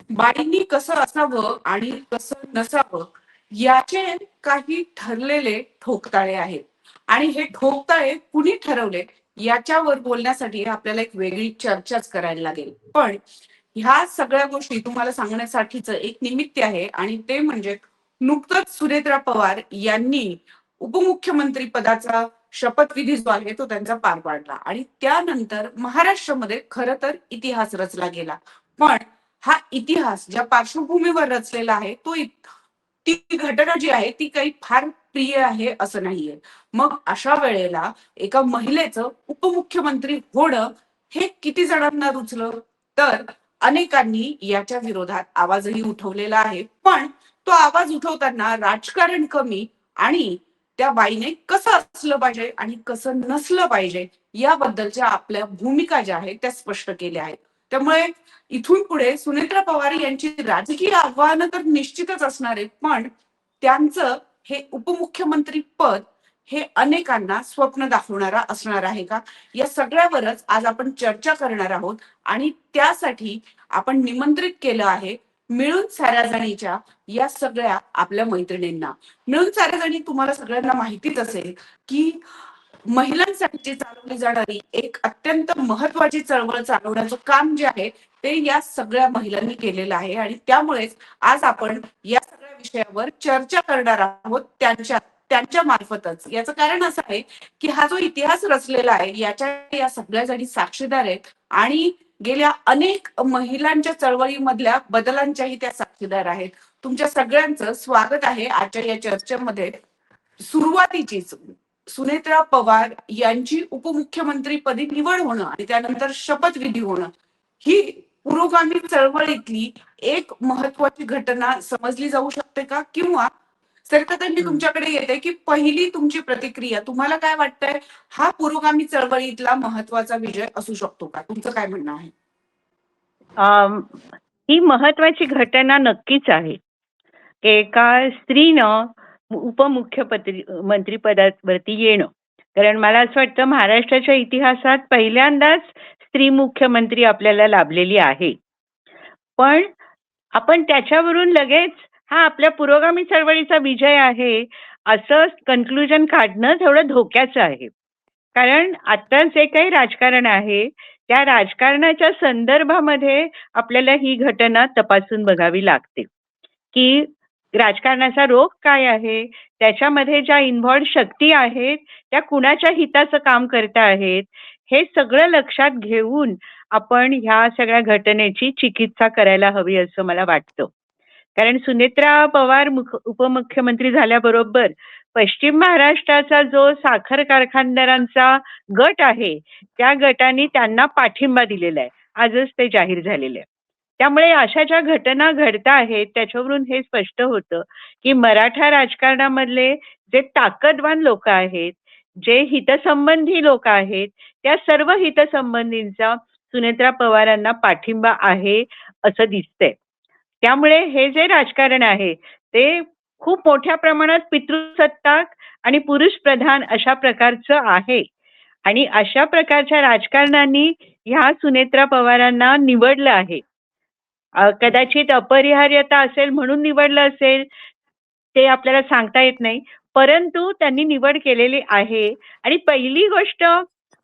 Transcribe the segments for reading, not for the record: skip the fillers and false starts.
बाईंनी कसं असावं आणि कसं नसावं याचे काही ठरलेले ठोकताळे आहेत. आणि हे ठोकताळे कुणी ठरवले याच्यावर बोलण्यासाठी आपल्याला एक वेगळी चर्चाच करायला लागेल. पण ह्या सगळ्या गोष्टी तुम्हाला सांगण्यासाठीच एक निमित्त आहे, आणि ते म्हणजे नुकतंच सुनेत्रा पवार यांनी उपमुख्यमंत्री पदाचा शपथविधी जो आहे तो त्यांचा पार पाडला, आणि त्यानंतर महाराष्ट्रामध्ये खरं तर इतिहास रचला गेला. पण हा इतिहास ज्या पार्श्वभूमीवर रचलेला आहे ती घटना जी आहे ती काही फार प्रिय आहे असं नाहीये. मग अशा वेळेला एका महिलेचं उपमुख्यमंत्री होणं हे किती जणांना रुचलं? तर अनेकांनी याच्या विरोधात आवाजही उठवलेला आहे. पण तो आवाज उठवताना राजकारण कमी आणि त्या बाईने कसं असलं पाहिजे आणि कसं नसलं पाहिजे याबद्दलच्या आपल्या भूमिका ज्या आहेत त्या स्पष्ट केल्या आहेत. त्यामुळे इथून पुढे सुनेत्रा पवार यांची राजकीय आव्हानं तर निश्चितच असणार आहेत, पण त्यांचं हे उपमुख्यमंत्री पद हे अनेकांना स्वप्न दाखवणारा असणार आहे का, या सगळ्यावरच आज आपण चर्चा करणार आहोत. आणि त्यासाठी आपण निमंत्रित केलं आहे मिळून साऱ्या जणीच्या या सगळ्या आपल्या मैत्रिणींना. मिळून साऱ्या जणी तुम्हाला सगळ्यांना माहितीच असेल की महिलांसाठी चालवली जाणारी एक अत्यंत महत्वाची चळवळ चालवण्याचं काम जे आहे ते या सगळ्या महिलांनी केलेलं आहे. आणि त्यामुळेच आज आपण या सगळ्या विषयावर चर्चा करणार आहोत त्यांच्या मार्फतच. याचं कारण असं आहे की हा जो इतिहास रचलेला आहे याच्या या सगळ्या जणी साक्षीदार आहेत, आणि गेल्या अनेक महिलांच्या चळवळीमधल्या बदलांच्याही त्या साक्षीदार आहेत. तुमच्या सगळ्यांचं स्वागत आहे आजच्या या चर्चेमध्ये. सुरुवातीचीच सुनेत्रा पवार यांची उपमुख्यमंत्रीपदी निवड होणं आणि त्यानंतर शपथविधी होणं ही पुरोगामी चळवळीतली एक महत्वाची घटना समजली जाऊ शकते का? किंवा सरकारने तुमच्याकडे येते की पहिली तुमची प्रतिक्रिया, तुम्हाला काय वाटतंय, हा पुरोगामी चळवळीतला महत्वाचा विजय असू शकतो का? तुमचं काय म्हणणं आहे? ही महत्वाची घटना नक्कीच आहे. एका स्त्रीनं मंत्रिपदावरती येणं. कारण मला असं वाटतं महाराष्ट्राच्या इतिहासात पहिल्यांदाच स्त्री मुख्यमंत्री आपल्याला लाभलेली आहे. पण आपण त्याच्यावरून लगेच हा आपल्या पुरोगामी चळवळीचा विजय आहे असं कन्क्लुजन काढणं थोडं धोक्याचं आहे. कारण आता जे काही राजकारण आहे त्या राजकारणाच्या संदर्भामध्ये आपल्याला ही घटना तपासून बघावी लागते की राजकारणाचा रोख काय आहे, त्याच्यामध्ये ज्या इन्व्हॉल्ड शक्ती आहेत त्या कुणाच्या हिताचं काम करत आहेत, हे सगळं लक्षात घेऊन आपण ह्या सगळ्या घटनेची चिकित्सा करायला हवी असं मला वाटतं. कारण सुनेत्रा पवार उपमुख्यमंत्री झाल्याबरोबर पश्चिम महाराष्ट्राचा जो साखर कारखानदारांचा गट आहे त्या गटाने त्यांना पाठिंबा दिलेला आहे. आजच ते जाहीर झालेले आहे. त्यामुळे अशा ज्या घटना घडता आहेत त्याच्यावरून हे स्पष्ट होतं की मराठा राजकारणामधले जे ताकदवान लोक आहेत, जे हितसंबंधी लोक आहेत, त्या सर्व हितसंबंधींचा सुनेत्रा पवारांना पाठिंबा आहे असं दिसतंय. त्यामुळे हे जे राजकारण आहे ते खूप मोठ्या प्रमाणात पितृसत्ताक आणि पुरुष प्रधान अशा प्रकारचं आहे. आणि अशा प्रकारच्या राजकारणाने ह्या सुनेत्रा पवारांना निवडलं आहे. कदाचित अपरिहार्यता असेल म्हणून निवडलं असेल ते आपल्याला सांगता येत नाही, परंतु त्यांनी निवड केलेली आहे. आणि पहिली गोष्ट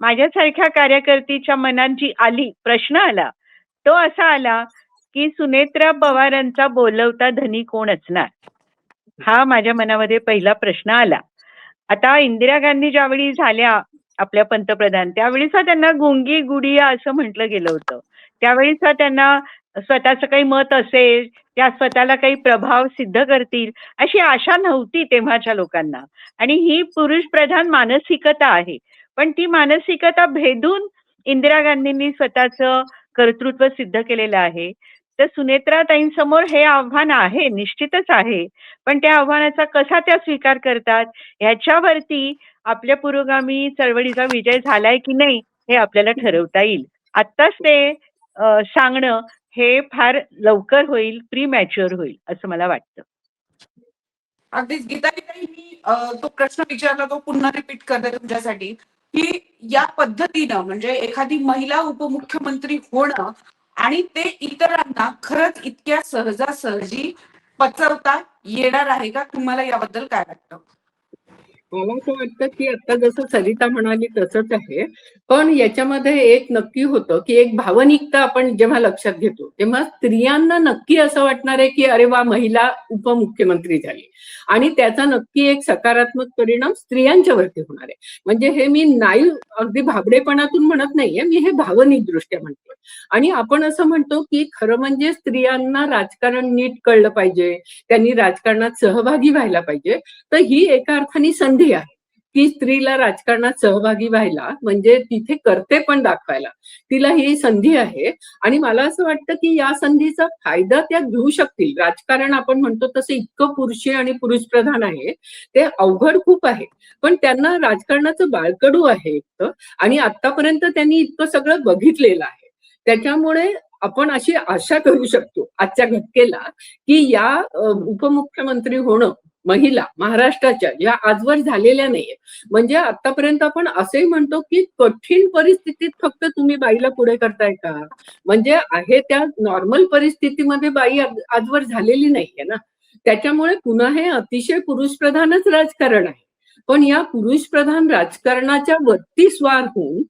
माझ्यासारख्या कार्यकर्तीच्या मनात जी आली, प्रश्न आला तो असा आला की सुनेत्रा पवारांचा बोलवता धनी कोण असणार, हा माझ्या मनामध्ये पहिला प्रश्न आला. आता इंदिरा गांधी ज्यावेळी झाल्या आपल्या पंतप्रधान त्यावेळीच त्यांना गुंगी गुडिया असं म्हटलं गेलं होतं. त्यावेळीच त्यांना स्वतःचं काही मत असेल, त्या स्वतःला काही प्रभाव सिद्ध करतील अशी आशा नव्हती तेव्हाच्या लोकांना. आणि ही पुरुष प्रधान मानसिकता आहे, पण ती मानसिकता भेदून इंदिरा गांधींनी स्वतःचं कर्तृत्व सिद्ध केलेलं आहे. तर सुनेत्राताईंसमोर हे आव्हान आहे, निश्चितच आहे, पण त्या आव्हानाचा कसा त्या स्वीकार करतात ह्याच्यावरती आपल्या पुरोगामी चळवळीचा विजय झालाय की नाही हे आपल्याला ठरवता येईल. आत्ताच ते सांगणं हे फार लवकर होईल, प्री मॅच्युअर होईल असं मला वाटतं. अगदीच गीताताई, मी तो प्रश्न विचारला तो पुन्हा रिपीट करते तुमच्यासाठी की या पद्धतीनं म्हणजे एखादी महिला उपमुख्यमंत्री होणं आणि ते इतरांना खरंच इतक्या सहजासहजी पचवता येणार आहे का? तुम्हाला याबद्दल काय वाटतं? मला असं वाटतं की आता जसं सरिता म्हणाली तसंच आहे. पण याच्यामध्ये एक नक्की होतं की एक भावनिकता आपण जेव्हा लक्षात घेतो तेव्हा स्त्रियांना नक्की असं वाटणार आहे की अरे वा, महिला उपमुख्यमंत्री झाली आणि त्याचा नक्की एक सकारात्मक परिणाम स्त्रियांच्यावरती होणार आहे. म्हणजे हे मी नाही अगदी भाबडेपणातून म्हणत नाहीये, मी हे भावनिक दृष्ट्या म्हणते. आणि आपण असं म्हणतो की खरं म्हणजे स्त्रियांना राजकारण नीट कळलं पाहिजे, त्यांनी राजकारणात सहभागी व्हायला पाहिजे. तर ही एका अर्थाने संधी आहे की स्त्रीला राजकारणात सहभागी व्हायला, म्हणजे तिथे करते पण दाखवायला तिला ही संधी आहे. आणि मला असं वाटतं की या संधीचा फायदा त्या घेऊ शकतील. राजकारण आपण म्हणतो तसं इतकं पुरुषी आणि पुरुष प्रधान आहे, ते अवघड खूप आहे. पण त्यांना राजकारणाचं बाळकडू आहे इतकं, आणि आतापर्यंत त्यांनी इतकं सगळं बघितलेलं आहे. त्याच्यामुळे आपण अशी आशा करू शकतो आजच्या घटकेला की या उपमुख्यमंत्री होणं महिला महाराष्ट्राच्या या आजवर झालेल्या नाहीये. म्हणजे आतापर्यंत आपण असंही म्हणतो की कठीण परिस्थितीत फक्त तुम्ही बाईला पुढे करताय का? म्हणजे आहे त्या नॉर्मल परिस्थितीमध्ये बाई आजवर झालेली नाहीये ना. त्याच्यामुळे पुन्हा हे अतिशय पुरुष प्रधानच राजकारण आहे. पण या पुरुष प्रधान राजकारणाच्या वरती स्वार होऊन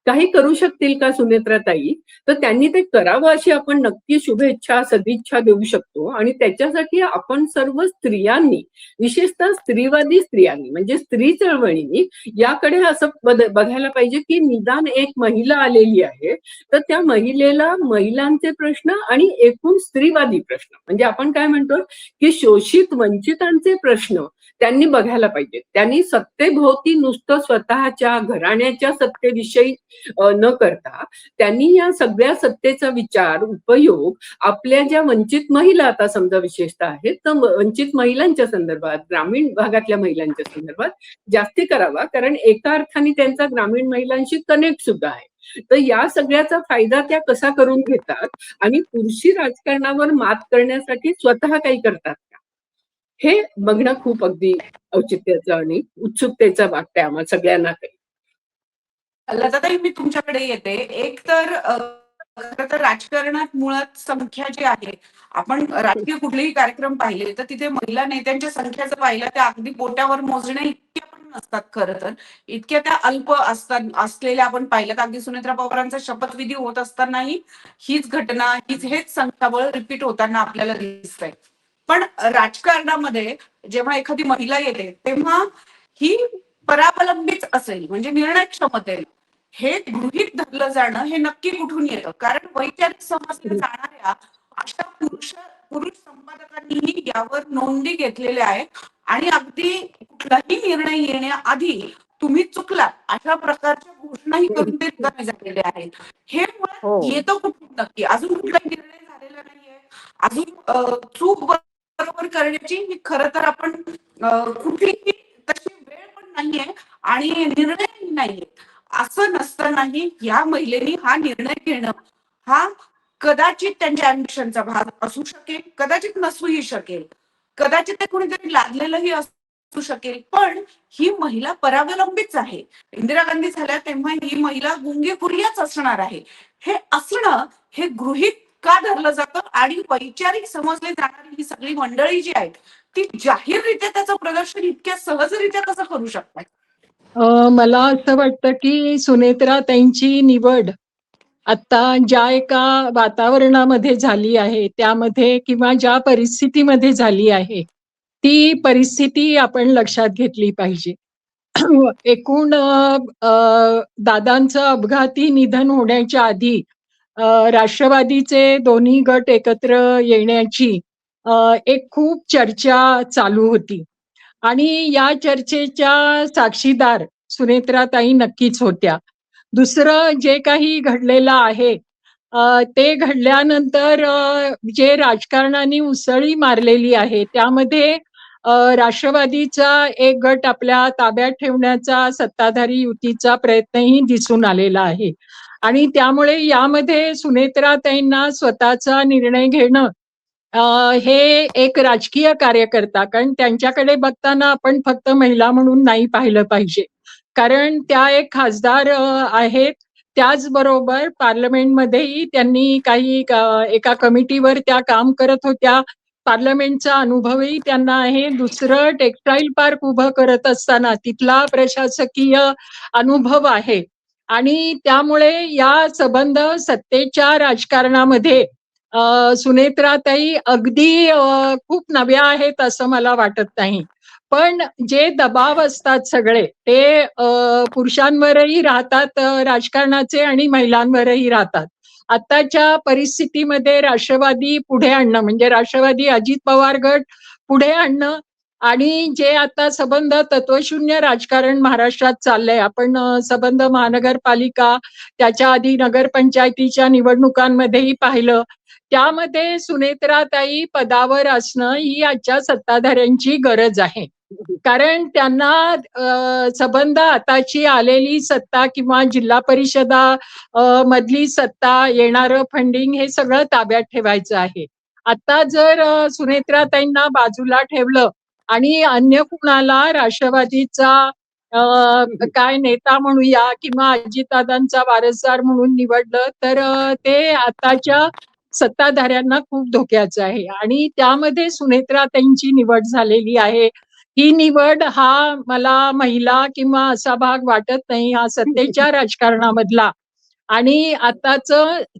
काही करू शकतील का सुनेत्राताई? तर त्यांनी ते करावं अशी आपण नक्की शुभेच्छा सदिच्छा देऊ शकतो. आणि त्याच्यासाठी आपण सर्व स्त्रियांनी, विशेषतः स्त्रीवादी स्त्रियांनी म्हणजे स्त्री चळवळींनी याकडे असं बघायला पाहिजे की निदान एक महिला आलेली आहे तर त्या महिलेला महिलांचे प्रश्न आणि एकूण स्त्रीवादी प्रश्न, म्हणजे आपण काय म्हणतो की शोषित वंचितांचे प्रश्न त्यांनी बघायला पाहिजेत. त्यांनी सत्तेभोवती नुसतं स्वतःच्या घराण्याच्या सत्तेविषयी न करता त्यांनी या सगळ्या सत्तेचा विचार उपयोग आपल्या ज्या वंचित महिला आता समजा विशेषतः आहेत तर वंचित महिलांच्या संदर्भात, ग्रामीण भागातल्या महिलांच्या संदर्भात जास्ती करावा. कारण एका अर्थाने त्यांचा ग्रामीण महिलांशी कनेक्ट सुद्धा आहे. तर या सगळ्याचा फायदा त्या कसा करून घेतात आणि पुरुषी राजकारणावर मात करण्यासाठी स्वतः काही करतात का, हे बघणं खूप अगदी औचित्याचं आणि उत्सुकतेचं वाटतंय आम्हाला सगळ्यांना. लताताई, मी तुमच्याकडे येते. एक तर खरं तर राजकारणात मुळात संख्या जी आहे, आपण राजकीय कुठलेही कार्यक्रम पाहिले तर तिथे महिला नेत्यांच्या संख्या जर पाहिल्या त्या अगदी बोटावर मोजण्या इतक्या पण नसतात. खरं तर इतक्या त्या अल्प असतात असलेल्या आपण पाहिल्यात. अगदी सुनेत्रा पवारांचा शपथविधी होत असतानाही हीच घटना, हेच संख्याबळ रिपीट होताना आपल्याला दिसतंय. पण राजकारणामध्ये जेव्हा एखादी महिला येते तेव्हा ही परावलंबीच असेल, म्हणजे निर्णय क्षमतेने हे गृहीत धरलं जाणं हे नक्की कुठून येतं? कारण वैचारिक समजल्या जाणाऱ्या अशा पुरुष संपादकांनीही यावर नोंदी घेतलेल्या आहेत आणि अगदी कुठलाही निर्णय येण्याआधी तुम्ही चुकला अशा प्रकारच्या घोषणाही करून ते रिकामे झालेले आहेत. हे मुळात येतं कुठून नक्की? अजून कुठलाही निर्णय झालेला नाहीये, अजून चूक बरोबर करण्याची ही खरं तर आपण कुठलीही तशी वेळ पण नाहीये आणि निर्णयही नाहीये. असं नसतानाही या महिलेनी हा निर्णय घेणं हा कदाचित त्यांच्या अॅम्बिशनचा भाग असू शकेल, कदाचित नसूही शकेल, कदाचित ते कुणीतरी लादलेलंही असू शकेल. पण ही महिला परावलंबीच आहे. इंदिरा गांधी झाल्या तेव्हा ही महिला गुंगेखुर्याच असणार आहे. हे असणं हे गृहीत का धरलं जातं आणि वैचारिक समजले जाणारी ही सगळी मंडळी जी आहेत ती जाहीररित्या त्याचं प्रदर्शन इतक्या सहजरित्या कसं करू शकतात? मला असं वाटतं की सुनेत्राताईंची निवड आता ज्या एका वातावरणामध्ये झाली आहे त्यामध्ये किंवा ज्या परिस्थितीमध्ये झाली आहे ती परिस्थिती आपण लक्षात घेतली पाहिजे. एकूण दादांचं अपघाती निधन होण्याच्या आधी राष्ट्रवादीचे दोन्ही गट एकत्र येण्याची एक खूप चर्चा चालू होती आणि या चर्चेच्या साक्षीदार सुनेत्राताई नक्कीच होत्या. दुसरं जे काही घडलेलं आहे ते घडल्यानंतर जे राजकारणाने उसळी मारलेली आहे त्यामध्ये राष्ट्रवादीचा एक गट आपल्या ताब्यात ठेवण्याचा सत्ताधारी युतीचा प्रयत्नही दिसून आलेला आहे आणि त्यामुळे यामध्ये सुनेत्राताईंना स्वतःचा निर्णय घेणं हे एक राजकीय कार्यकर्ता, कारण त्यांच्याकडे बघताना आपण फक्त महिला म्हणून नाही पाहिलं पाहिजे, कारण त्या एक खासदार आहेत. त्याचबरोबर पार्लमेंटमध्येही त्यांनी काही एका कमिटीवर त्या काम करत होत्या. पार्लमेंटचा अनुभवही त्यांना आहे. दुसरं टेक्सटाईल पार्क उभं करत असताना तिथला प्रशासकीय अनुभव आहे. आणि त्यामुळे या संबंध सत्तेच्या राजकारणामध्ये सुनेत्राताई अगदी खूप नव्या आहेत असं मला वाटत नाही. पण जे दबाव असतात सगळे ते पुरुषांवरही राहतात राजकारणाचे आणि महिलांवरही राहतात. आताच्या परिस्थितीमध्ये राष्ट्रवादी पुढे आणणं म्हणजे राष्ट्रवादी अजित पवार गट पुढे आणणं आणि जे आता संबंध तत्वशून्य राजकारण महाराष्ट्रात चाललंय. आपण संबंध महानगरपालिका त्याच्या आधी नगरपंचायतीच्या निवडणुकांमध्येही पाहिलं. त्यामध्ये सुनेत्राताई पदावर असणं ही आजच्या सत्ताधाऱ्यांची गरज आहे. कारण त्यांना संबंध आताची आलेली सत्ता किंवा जिल्हा परिषदा मधली सत्ता येणारं फंडिंग हे सगळं ताब्यात ठेवायचं आहे. आता जर सुनेत्राताईंना बाजूला ठेवलं आणि अन्य कुणाला राष्ट्रवादीचा काय नेता म्हणूया किंवा अजितदादांचा वारसदार म्हणून निवडलं तर ते आताच्या सत्ताधाऱ्यांना खूप धोक्याचं आहे. आणि त्यामध्ये सुनेत्राताईंची निवड झालेली आहे. ही निवड हा मला महिला किंवा असा भाग वाटत नाही, हा सत्तेच्या राजकारणामधला आणि आताच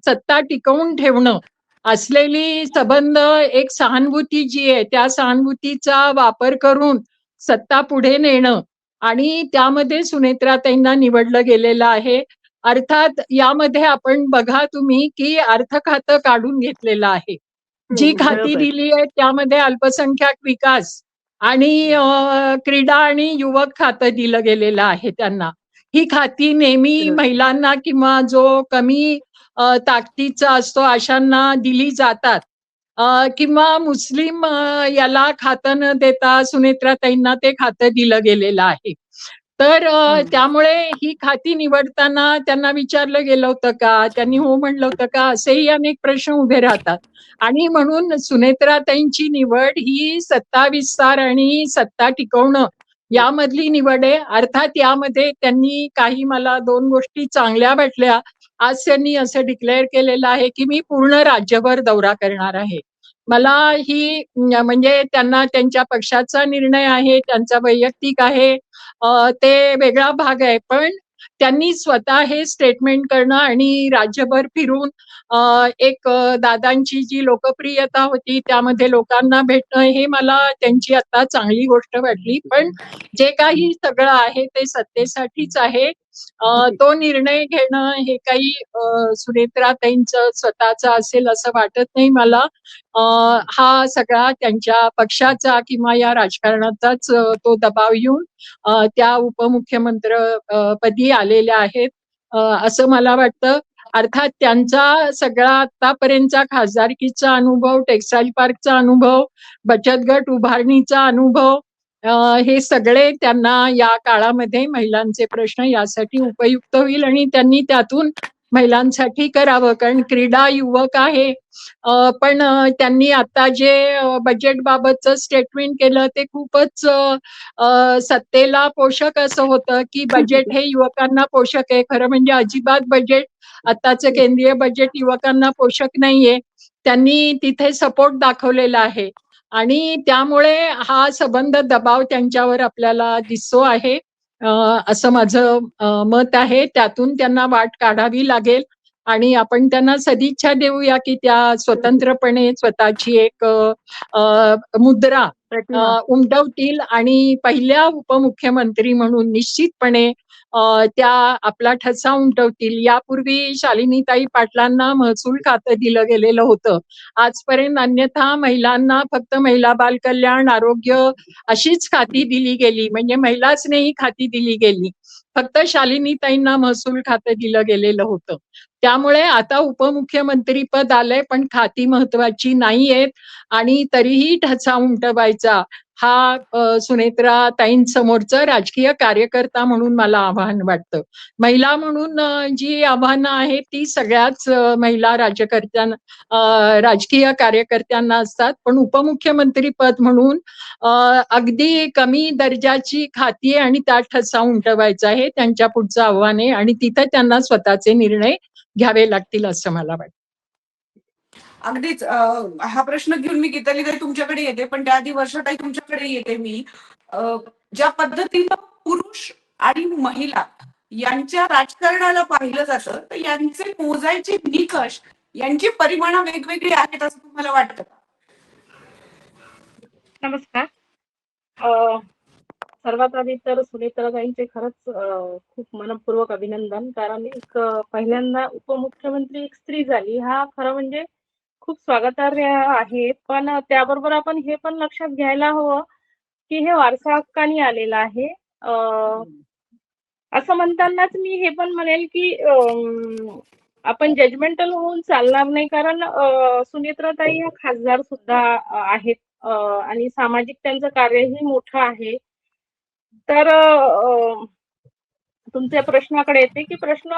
सत्ता टिकवून ठेवणं असलेली संबंध एक सहानुभूती जी आहे त्या सहानुभूतीचा वापर करून सत्ता पुढे नेणं आणि त्यामध्ये सुनेत्राताईंना निवडलं गेलेलं आहे. अर्थात यामध्ये आपण बघा तुम्ही की अर्थ खातं काढून घेतलेलं आहे. जी खाती बरोबर. दिली आहेत त्यामध्ये अल्पसंख्याक विकास आणि क्रीडा आणि युवक खातं दिलं गेलेलं आहे त्यांना. ही खाती नेहमी बरोबर. महिलांना किंवा जो कमी ताकदीचा असतो अशांना दिली जातात. किंवा मुस्लिम याला खातं न देता सुनेत्राताईंना ते खातं दिलं गेलेलं आहे. तर त्यामुळे ही खाती निवडताना त्यांना विचारलं गेलं होतं का? त्यांनी हो म्हणलं होतं का? असेही अनेक प्रश्न उभे राहतात. आणि म्हणून सुनेत्राताईंची निवड ही सत्ता विस्तार आणि सत्ता टिकवणं यामधली निवड आहे. अर्थात यामध्ये त्यांनी काही मला 2 गोष्टी चांगल्या वाटल्या. आज त्यांनी असं डिक्लेअर केलेलं आहे की मी पूर्ण राज्यभर दौरा करणार आहे. मला ही म्हणजे त्यांना त्यांच्या पक्षाचा निर्णय आहे, त्यांचा वैयक्तिक आहे, ते वेगळा भाग आहे. पण त्यांनी स्वतः हे स्टेटमेंट करणं आणि राज्यभर फिरून एक दादांची जी लोकप्रियता होती त्यामध्ये लोकांना भेटणं हे मला त्यांची आता चांगली गोष्ट वाटली. पण जे काही सगळं आहे ते सत्तेसाठीच आहे. तो निर्णय घेणं हे काही सुनेत्राताईंचं स्वतःचं असेल असं वाटत नाही मला. हा सगळा त्यांच्या पक्षाचा किंवा या राजकारणाचाच तो दबाव येऊन त्या उपमुख्यमंत्री पदी आलेल्या आहेत असं मला वाटतं. अर्थात त्यांचा सगळा आतापर्यंतचा खासदारकीचा अनुभव, टेक्सटाईल पार्कचा अनुभव, बचत गट उभारणीचा अनुभव हे सगळे त्यांना या काळामध्ये महिलांचे प्रश्न यासाठी उपयुक्त होईल आणि त्यांनी त्यातून महिलांसाठी करावं. कारण क्रीडा युवक आहे पण त्यांनी आता जे बजेट बाबतचं स्टेटमेंट केलं ते खूपच सत्तेला पोषक असं होतं की बजेट हे युवकांना पोषक आहे. खरं म्हणजे अजिबात बजेट आताचं केंद्रीय बजेट युवकांना पोषक नाहीये. त्यांनी तिथे सपोर्ट दाखवलेला आहे आणि त्यामुळे हा संबंध दबाव त्यांच्यावर आपल्याला दिसतो आहे असं माझं मत आहे. त्यातून त्यांना वाट काढावी लागेल आणि आपण त्यांना सदिच्छा देऊया की त्या स्वतंत्रपणे स्वतःची एक मुद्रा प्रतिमा. उमटवतील आणि पहिल्या उपमुख्यमंत्री म्हणून निश्चितपणे त्या आपला ठसा उमटवतील. यापूर्वी शालिनीताई पाटलांना महसूल खातं दिलं गेलेलं होतं. आजपर्यंत अन्यथा महिलांना फक्त महिला बाल कल्याण, आरोग्य अशीच खाती दिली गेली. म्हणजे महिलाच नाही खाती दिली गेली. फक्त शालिनीताईंना महसूल खातं दिलं गेलेलं होतं. त्यामुळे आता उपमुख्यमंत्री पद आलंय पण खाती महत्वाची नाहीयेत आणि तरीही ठसा उमटवायचा सुनेत्रा ताईंसमोरचं राजकीय कार्यकर्ता म्हणून मला आव्हान वाटतं. महिला म्हणून जी आव्हानं आहेत ती सगळ्याच महिला राजकीय कार्यकर्त्यांना असतात, पण उपमुख्यमंत्री पद म्हणून अगदी कमी दर्जाची खाती आणि त्यात ठसा उमटवायचा आहे त्यांच्या पुढचं आव्हान आहे आणि तिथे त्यांना स्वतःचे निर्णय घ्यावे लागतील असं मला वाटतं. अगदीच हा प्रश्न घेऊन मी गीतालीताई तुमच्याकडे येते, पण त्याआधी वर्षाताई तुमच्याकडे येते मी. ज्या पद्धतीनं पुरुष आणि महिला यांच्या राजकारणाला पाहिलं जातं, तर यांचे मोजायचे निकष, यांची परिमाणं वेगवेगळी आहेत असं तुम्हाला वाटतं का? नमस्कार. सर्वात आधी तर सुनेत्राताईंचे खरंच खूप मनपूर्वक अभिनंदन, कारण एक पहिल्यांदा उपमुख्यमंत्री एक स्त्री झाली, हा खरं म्हणजे खूप स्वागतार्ह आहे. पण त्याबरोबर आपण हे पण लक्षात घ्यायला हवं की हे वारसा हक्काने आलेलं आहे. असं म्हणतानाच मी हे पण म्हणेल की आपण जजमेंटल होऊन चालणार नाही, कारण सुनेत्राताई ह्या खासदार सुद्धा आहेत आणि सामाजिक त्यांचं कार्यही मोठं आहे. तर तुमच्या प्रश्नाकडे येते की प्रश्न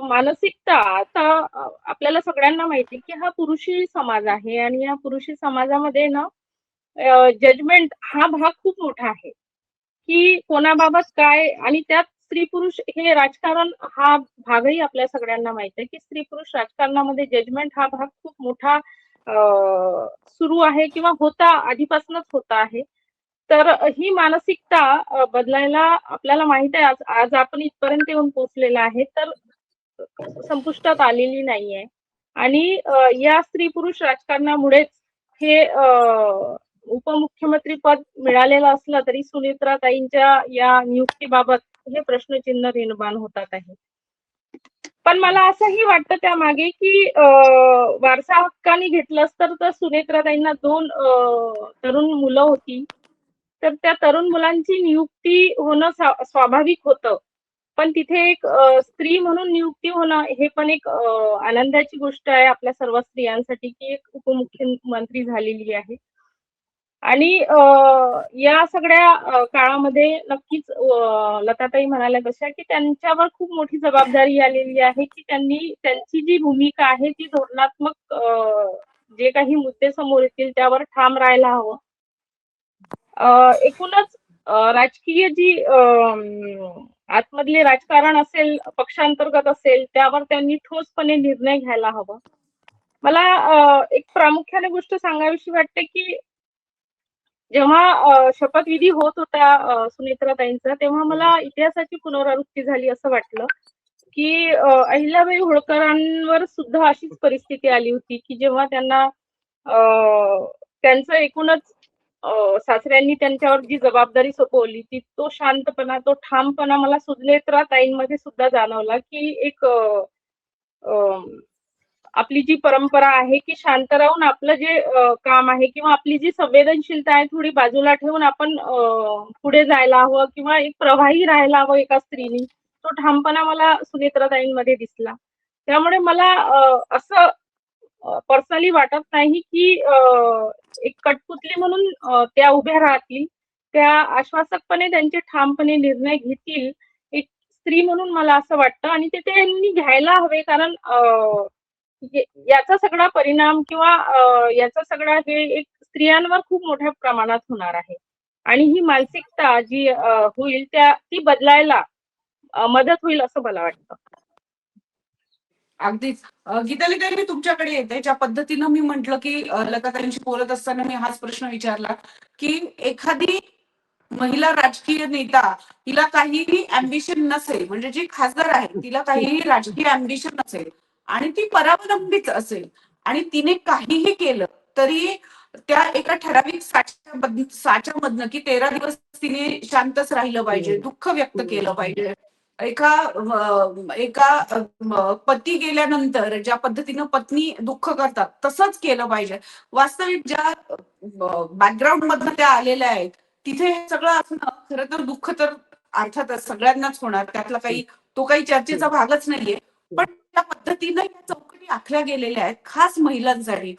मानसिकता. आता आपल्याला सगळ्यांना माहिती की हा पुरुषी समाज आहे आणि या पुरुषी समाजामध्ये ना जजमेंट हा भाग खूप मोठा आहे की कोणाबाबत काय, आणि त्यात स्त्री पुरुष हे राजकारण हा भागही आपल्या सगळ्यांना माहित आहे की स्त्री पुरुष राजकारणामध्ये जजमेंट हा भाग खूप मोठा सुरू आहे किंवा होता, आधीपासूनच होता आहे. तर ही मानसिकता बदलायला आपल्याला माहित आहे, आज आपण इथपर्यंत येऊन पोहोचलेला आहे, तर संपुष्टात आलेली नाहीये. आणि या स्त्री पुरुष राजकारणामुळेच हे उपमुख्यमंत्री पद मिळालेलं असलं तरी सुनेत्राताईंच्या या नियुक्तीबाबत हे प्रश्नचिन्ह निर्माण होतात आहे. पण मला असंही वाटतं त्यामागे की वारसा हक्काने घेतलं असतं तर सुनेत्राताईंना 2 तरुण मुलं होती, तर त्या तरुण मुलांची नियुक्ती होणं स्वाभाविक होतं. पण तिथे एक स्त्री म्हणून नियुक्ती होणं हे पण एक आनंदाची गोष्ट आहे आपल्या सर्व स्त्रियांसाठी की एक उपमुख्यमंत्री झालेली आहे. आणि या सगळ्या काळामध्ये नक्कीच लताताई म्हणाल्या तशा की त्यांच्यावर खूप मोठी जबाबदारी आलेली आहे की त्यांनी त्यांची जी भूमिका आहे ती धोरणात्मक जे काही मुद्दे समोर येतील त्यावर ठाम राहायला हवं. एकूणच राजकीय जी आतमधले राजकारण असेल, पक्षांतर्गत असेल, त्यावर त्यांनी ठोसपणे निर्णय घ्यायला हवा. मला एक प्रामुख्याने गोष्ट सांगावीशी वाटते की जेव्हा शपथविधी होत होता सुनेत्राताईंचा, तेव्हा मला इतिहासाची पुनरावृत्ती झाली असं वाटलं की अहिल्याबाई होळकरांवर सुद्धा अशीच परिस्थिती आली होती की जेव्हा त्यांना त्यांचं एकूणच सासऱ्यांनी त्यांच्यावर जी जबाबदारी सोपवली ती तो शांतपणा, तो ठामपणा मला सुनेत्राताईंमध्ये सुद्धा जाणवला की एक आपली जी परंपरा आहे की शांत राहून आपलं जे काम आहे किंवा आपली जी संवेदनशीलता आहे थोडी बाजूला ठेवून आपण पुढे जायला हवं किंवा एक प्रवाही राहायला हवं एका स्त्रीनी, तो ठामपणा मला सुनेत्राताईंमध्ये दिसला. त्यामुळे मला असं पर्सनली वाटत नाही की एक कठपुतली म्हणून त्या उभ्या राहतील, त्या आश्वासकपणे त्यांचे ठामपणे निर्णय घेतील एक स्त्री म्हणून मला असं वाटतं. आणि ते त्यांनी घ्यायला हवे, कारण याचा सगळा परिणाम किंवा याचा सगळा हे एक स्त्रियांवर खूप मोठ्या प्रमाणात होणार आहे आणि ही मानसिकता जी होईल ती बदलायला मदत होईल असं मला वाटतं. अगदीच. गीतालीताई मी तुमच्याकडे येते. ज्या पद्धतीनं मी म्हंटल की लताताईंशी बोलत असताना मी हाच प्रश्न विचारला की एखादी महिला राजकीय नेता, तिला काहीही अँबिशन नसेल, म्हणजे जी खासदार आहे तिला काहीही राजकीय अँबिशन नसेल आणि ती परावलंबीच असेल आणि तिने काहीही केलं तरी त्या एका ठराविक साच्यामधनं की 13 दिवस तिने शांतच राहिलं पाहिजे, दुःख व्यक्त केलं पाहिजे. एका पती गेल्यानंतर ज्या पद्धतीनं पत्नी दुःख करतात तसंच केलं पाहिजे. वास्तविक ज्या बॅकग्राऊंड मधनं त्या आलेल्या आहेत तिथे हे सगळं असणं खरं तर दुःख तर अर्थातच सगळ्यांनाच होणार, त्यातला तो काही चर्चेचा भागच नाहीये. पण त्या पद्धतीनं या चौकटी आखल्या गेलेल्या आहेत खास महिलांसाठी.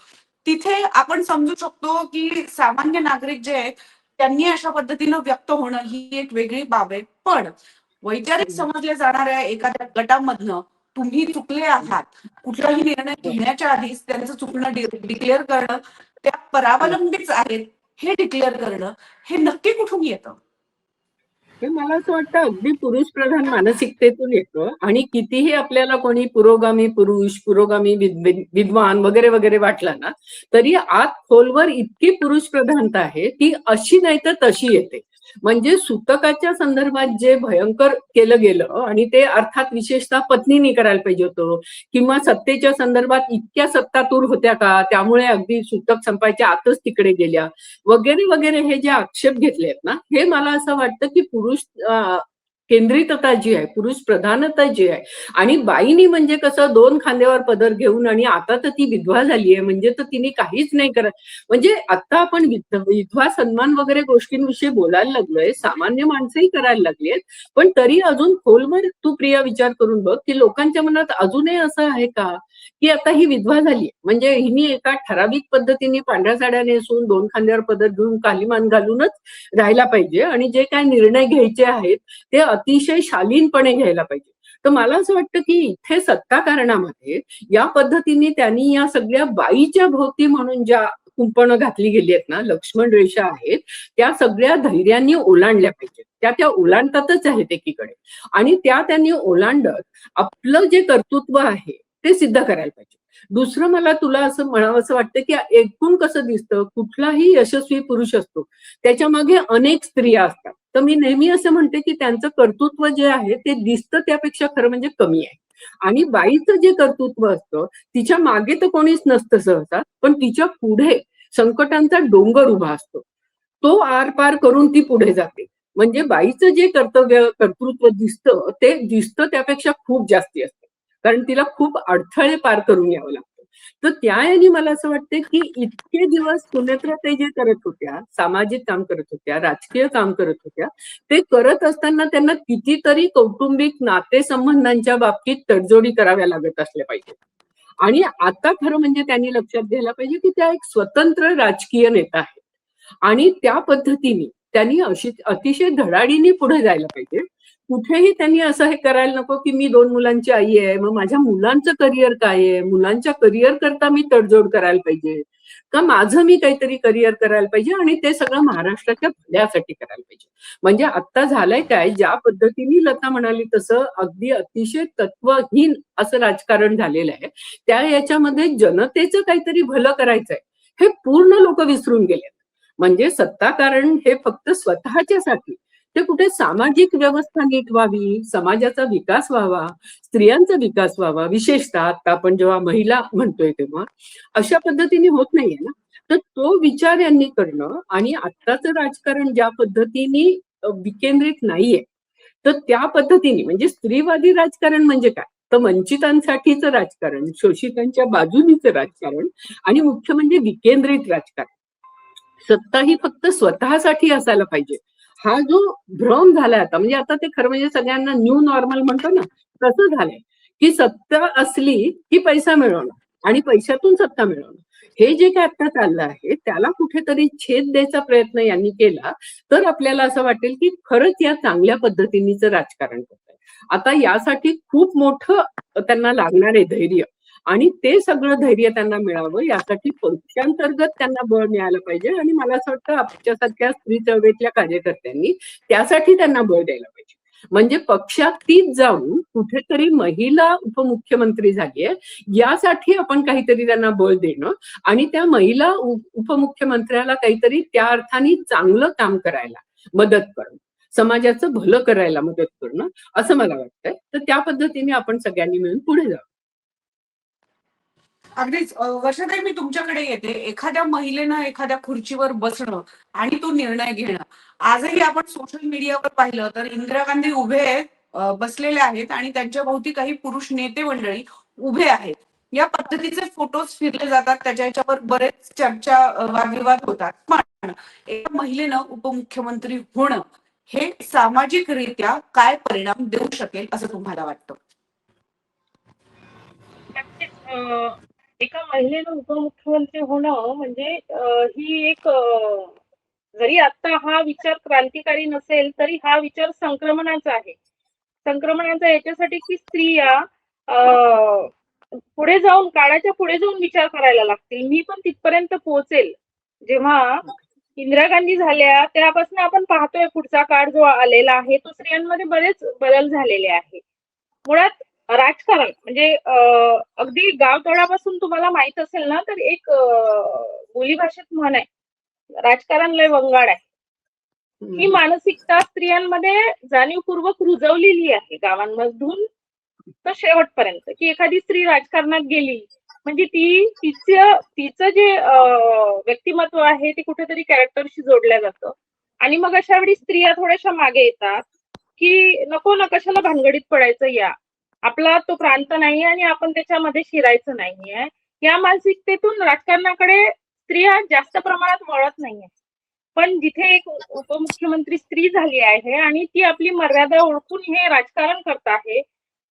तिथे आपण समजू शकतो की सामान्य नागरिक जे आहेत त्यांनी अशा पद्धतीनं व्यक्त होणं ही एक वेगळी बाब आहे. पण वैचारिक समजल्या जाणाऱ्या एखाद्या गटामधनं तुम्ही चुकले आहात, कुठलाही निर्णय घेण्याच्या आधीच त्यांचं चुकणं डिक्लेअर करणं, त्या परावलंबीच आहेत हे डिक्लेअर करणं, हे नक्की कुठून येतं? हे मला असं वाटतं अगदी पुरुष प्रधान मानसिकतेतून येतं आणि कितीही आपल्याला कोणी पुरोगामी पुरुष, पुरोगामी विद्वान वगैरे वगैरे वाटला ना, तरी आत खोलवर इतकी पुरुष प्रधानता आहे ती अशी नाही तर तशी येते. म्हणजे सूतकाच्या संदर्भात जे भयंकर केलं गेलं आणि ते अर्थात विशेषतः पत्नीने करायला पाहिजे होतं, किंवा सत्तेच्या संदर्भात इतक्या सत्तातूर होत्या का त्यामुळे अगदी सूतक संपायच्या आतच तिकडे गेल्या वगैरे वगैरे, हे जे आक्षेप घेतले आहेत ना, हे मला असं वाटतं की पुरुष केंद्रितता जी आहे, पुरुष प्रधानता जी आहे, आणि बाईनी म्हणजे कसं दोन खांद्यावर पदर घेऊन, आणि आता तर ती विधवा झाली आहे म्हणजे तर तिने काहीच नाही करत. म्हणजे आता आपण विधवा सन्मान वगैरे गोष्टींविषयी बोलायला लागलोय, सामान्य माणसंही करायला लागली आहेत, पण तरी अजून खोलवर तू प्रिया विचार करून बघ की लोकांच्या मनात अजूनही असं आहे का की आता ही विधवा झाली म्हणजे हिने एका ठराविक पद्धतीने पांढऱ्या साड्या नेसून दोन खांद्यावर पदर घेऊन कालीमान घालूनच राहायला पाहिजे आणि जे काय निर्णय घ्यायचे आहेत ते अतिशय शालीनपणे घ्यायला पाहिजे. तर मला असं वाटतं की इथे सत्ताकारणामध्ये या पद्धतीने त्यांनी या सगळ्या बाईच्या भोवती म्हणून ज्या कुंपणं घातली गेली आहेत ना, लक्ष्मण रेषा आहेत, त्या सगळ्या धैर्याने ओलांडल्या पाहिजेत. त्या ओलांडतातच आहेत एकीकडे, आणि त्यांनी ओलांडत आपलं जे कर्तृत्व आहे ते सिद्ध करायला पाहिजे. दुसरं मला तुला असं म्हणावंसं वाटतं की एकूण कसं दिसतं, कुठलाही यशस्वी पुरुष असतो त्याच्या मागे अनेक स्त्रिया असतात. तर मी नेहमी असं म्हणते की त्यांचं कर्तृत्व जे आहे ते दिसतं त्यापेक्षा खरं म्हणजे कमी आहे. आणि बाईचं जे कर्तृत्व असतं तिच्या मागे तर कोणीच नसतं सहसा, पण तिच्या पुढे संकटांचा डोंगर उभा असतो, तो आर पार करून ती पुढे जाते. म्हणजे बाईचं जे कर्तृत्व दिसतं ते दिसतं त्यापेक्षा खूप जास्ती असतं, कारण तिला खूप अडथळे पार करून यावं लागतं. तर त्याने मला असं वाटतं की इतके दिवस सुनेत्राताई जे करत होत्या, सामाजिक काम करत होत्या, राजकीय काम करत होत्या, ते करत असताना त्यांना कितीतरी कौटुंबिक नातेसंबंधांच्या बाबतीत तडजोडी कराव्या लागत असल्या पाहिजे. आणि आता खरं म्हणजे त्यांनी लक्षात घ्यायला पाहिजे की त्या एक स्वतंत्र राजकीय नेता आहेत आणि त्या पद्धतीने त्यांनी अतिशय धडाडीने पुढे जायला पाहिजे. कुठेही त्यांनी असं हे करायला नको की मी दोन मुलांची आई आहे, मग माझ्या मुलांचं करिअर काय आहे, मुलांच्या करिअर करता मी तडजोड करायला पाहिजे का, माझं मी काहीतरी करिअर करायला पाहिजे आणि ते सगळं महाराष्ट्राच्या भल्यासाठी करायला पाहिजे. म्हणजे आता झालंय काय, ज्या पद्धतीने लता म्हणाली तसं अगदी अतिशय तत्वहीन असं राजकारण झालेलं आहे. त्या याच्यामध्ये जनतेचं काहीतरी भलं करायचंय हे पूर्ण लोक विसरून गेले. म्हणजे सत्ताकारण हे फक्त स्वतःच्यासाठी, ते कुठे सामाजिक व्यवस्था नीट व्हावी, समाजाचा विकास व्हावा, स्त्रियांचा विकास व्हावा, विशेषतः आता आपण जेव्हा महिला म्हणतोय तेव्हा अशा पद्धतीने होत नाहीये ना. तर तो विचार यांनी करणं, आणि आत्ताचं राजकारण ज्या पद्धतीने विकेंद्रित नाहीये, तर त्या पद्धतीने म्हणजे स्त्रीवादी राजकारण म्हणजे काय, तर वंचितांसाठीचं राजकारण, शोषितांच्या बाजूनीचं राजकारण, आणि मुख्य म्हणजे विकेंद्रित राजकारण. सत्ता ही फक्त स्वतःसाठी असायला पाहिजे, हा जो भ्रम झालाय आता, म्हणजे आता ते खरं म्हणजे सगळ्यांना न्यू नॉर्मल म्हणतो ना, तसं झालंय की सत्ता असली की पैसा मिळवणं आणि पैशातून सत्ता मिळवणं, हे जे काय आता चाललं आहे त्याला कुठेतरी छेद द्यायचा प्रयत्न यांनी केला तर आपल्याला असं वाटेल की खरंच या चांगल्या पद्धतीनेच राजकारण करत आहे. आता यासाठी खूप मोठं त्यांना लागणार आहे धैर्य, आणि ते सगळं धैर्य त्यांना मिळावं यासाठी पक्षांतर्गत त्यांना बळ मिळालं पाहिजे. आणि मला असं वाटतं आमच्यासारख्या स्त्री चळवळीतल्या कार्यकर्त्यांनी त्यासाठी त्यांना बळ द्यायला पाहिजे. म्हणजे पक्षात तीच जाऊन कुठेतरी महिला उपमुख्यमंत्री झालीये यासाठी आपण काहीतरी त्यांना बळ देणं, आणि त्या महिला उपमुख्यमंत्र्याला काहीतरी त्या अर्थाने चांगलं काम करायला मदत करणं, समाजाचं भलं करायला मदत करणं, असं मला वाटतंय. तर त्या पद्धतीने आपण सगळ्यांनी मिळून पुढे जाऊ. अगदीच वर्षाताई, मी तुमच्याकडे येते. एखाद्या महिलेनं एखाद्या खुर्चीवर बसणं आणि तो निर्णय घेणं, आजही आपण सोशल मीडियावर पाहिलं तर इंदिरा गांधी बसलेले आहेत आणि त्यांच्या भोवती काही पुरुष नेते मंडळी उभे आहेत. या पद्धतीचे फोटोज फिरले जातात, त्याच्यावर बरेच चर्चा वादविवाद होतात. पण एका महिलेनं उपमुख्यमंत्री होणं हे सामाजिकरित्या काय परिणाम देऊ शकेल असं तुम्हाला वाटतं? नक्कीच एका महिलेनं उपमुख्यमंत्री होणं म्हणजे ही एक जरी आता हा विचार क्रांतिकारी नसेल तरी हा विचार संक्रमणाचा आहे. संक्रमणाचा याच्यासाठी की स्त्रिया पुढे जाऊन, काळाच्या पुढे जाऊन विचार करायला लागतील. मी पण तिथपर्यंत पोहोचेल. जेव्हा इंदिरा गांधी झाल्या त्यापासून आपण पाहतोय पुढचा काळ जो आलेला आहे तो स्त्रियांमध्ये बरेच बदल झालेले आहे. मुळात राजकारण म्हणजे अगदी गावतळापासून तुम्हाला माहित असेल ना, तर एक बोलीभाषेत म्हण आहे, राजकारण लय वंगाळ आहे. ही मानसिकता स्त्रियांमध्ये जाणीवपूर्वक रुजवलेली आहे गावांमधून तर शेवटपर्यंत, की एखादी स्त्री राजकारणात गेली म्हणजे तिचं जे व्यक्तिमत्व आहे ते कुठेतरी कॅरेक्टरशी जोडलं जातं. आणि मग अशा वेळी स्त्रिया थोड्याशा मागे येतात, की नको ना, कशाला भानगडीत पडायचं, या आपला तो प्रांत नाहीये आणि आपण त्याच्यामध्ये शिरायचं नाहीये. या मानसिकतेतून राजकारणाकडे स्त्रिया जास्त प्रमाणात वळत नाहीये. पण जिथे एक उपमुख्यमंत्री स्त्री झाली आहे आणि ती आपली मर्यादा ओळखून हे राजकारण करत आहे,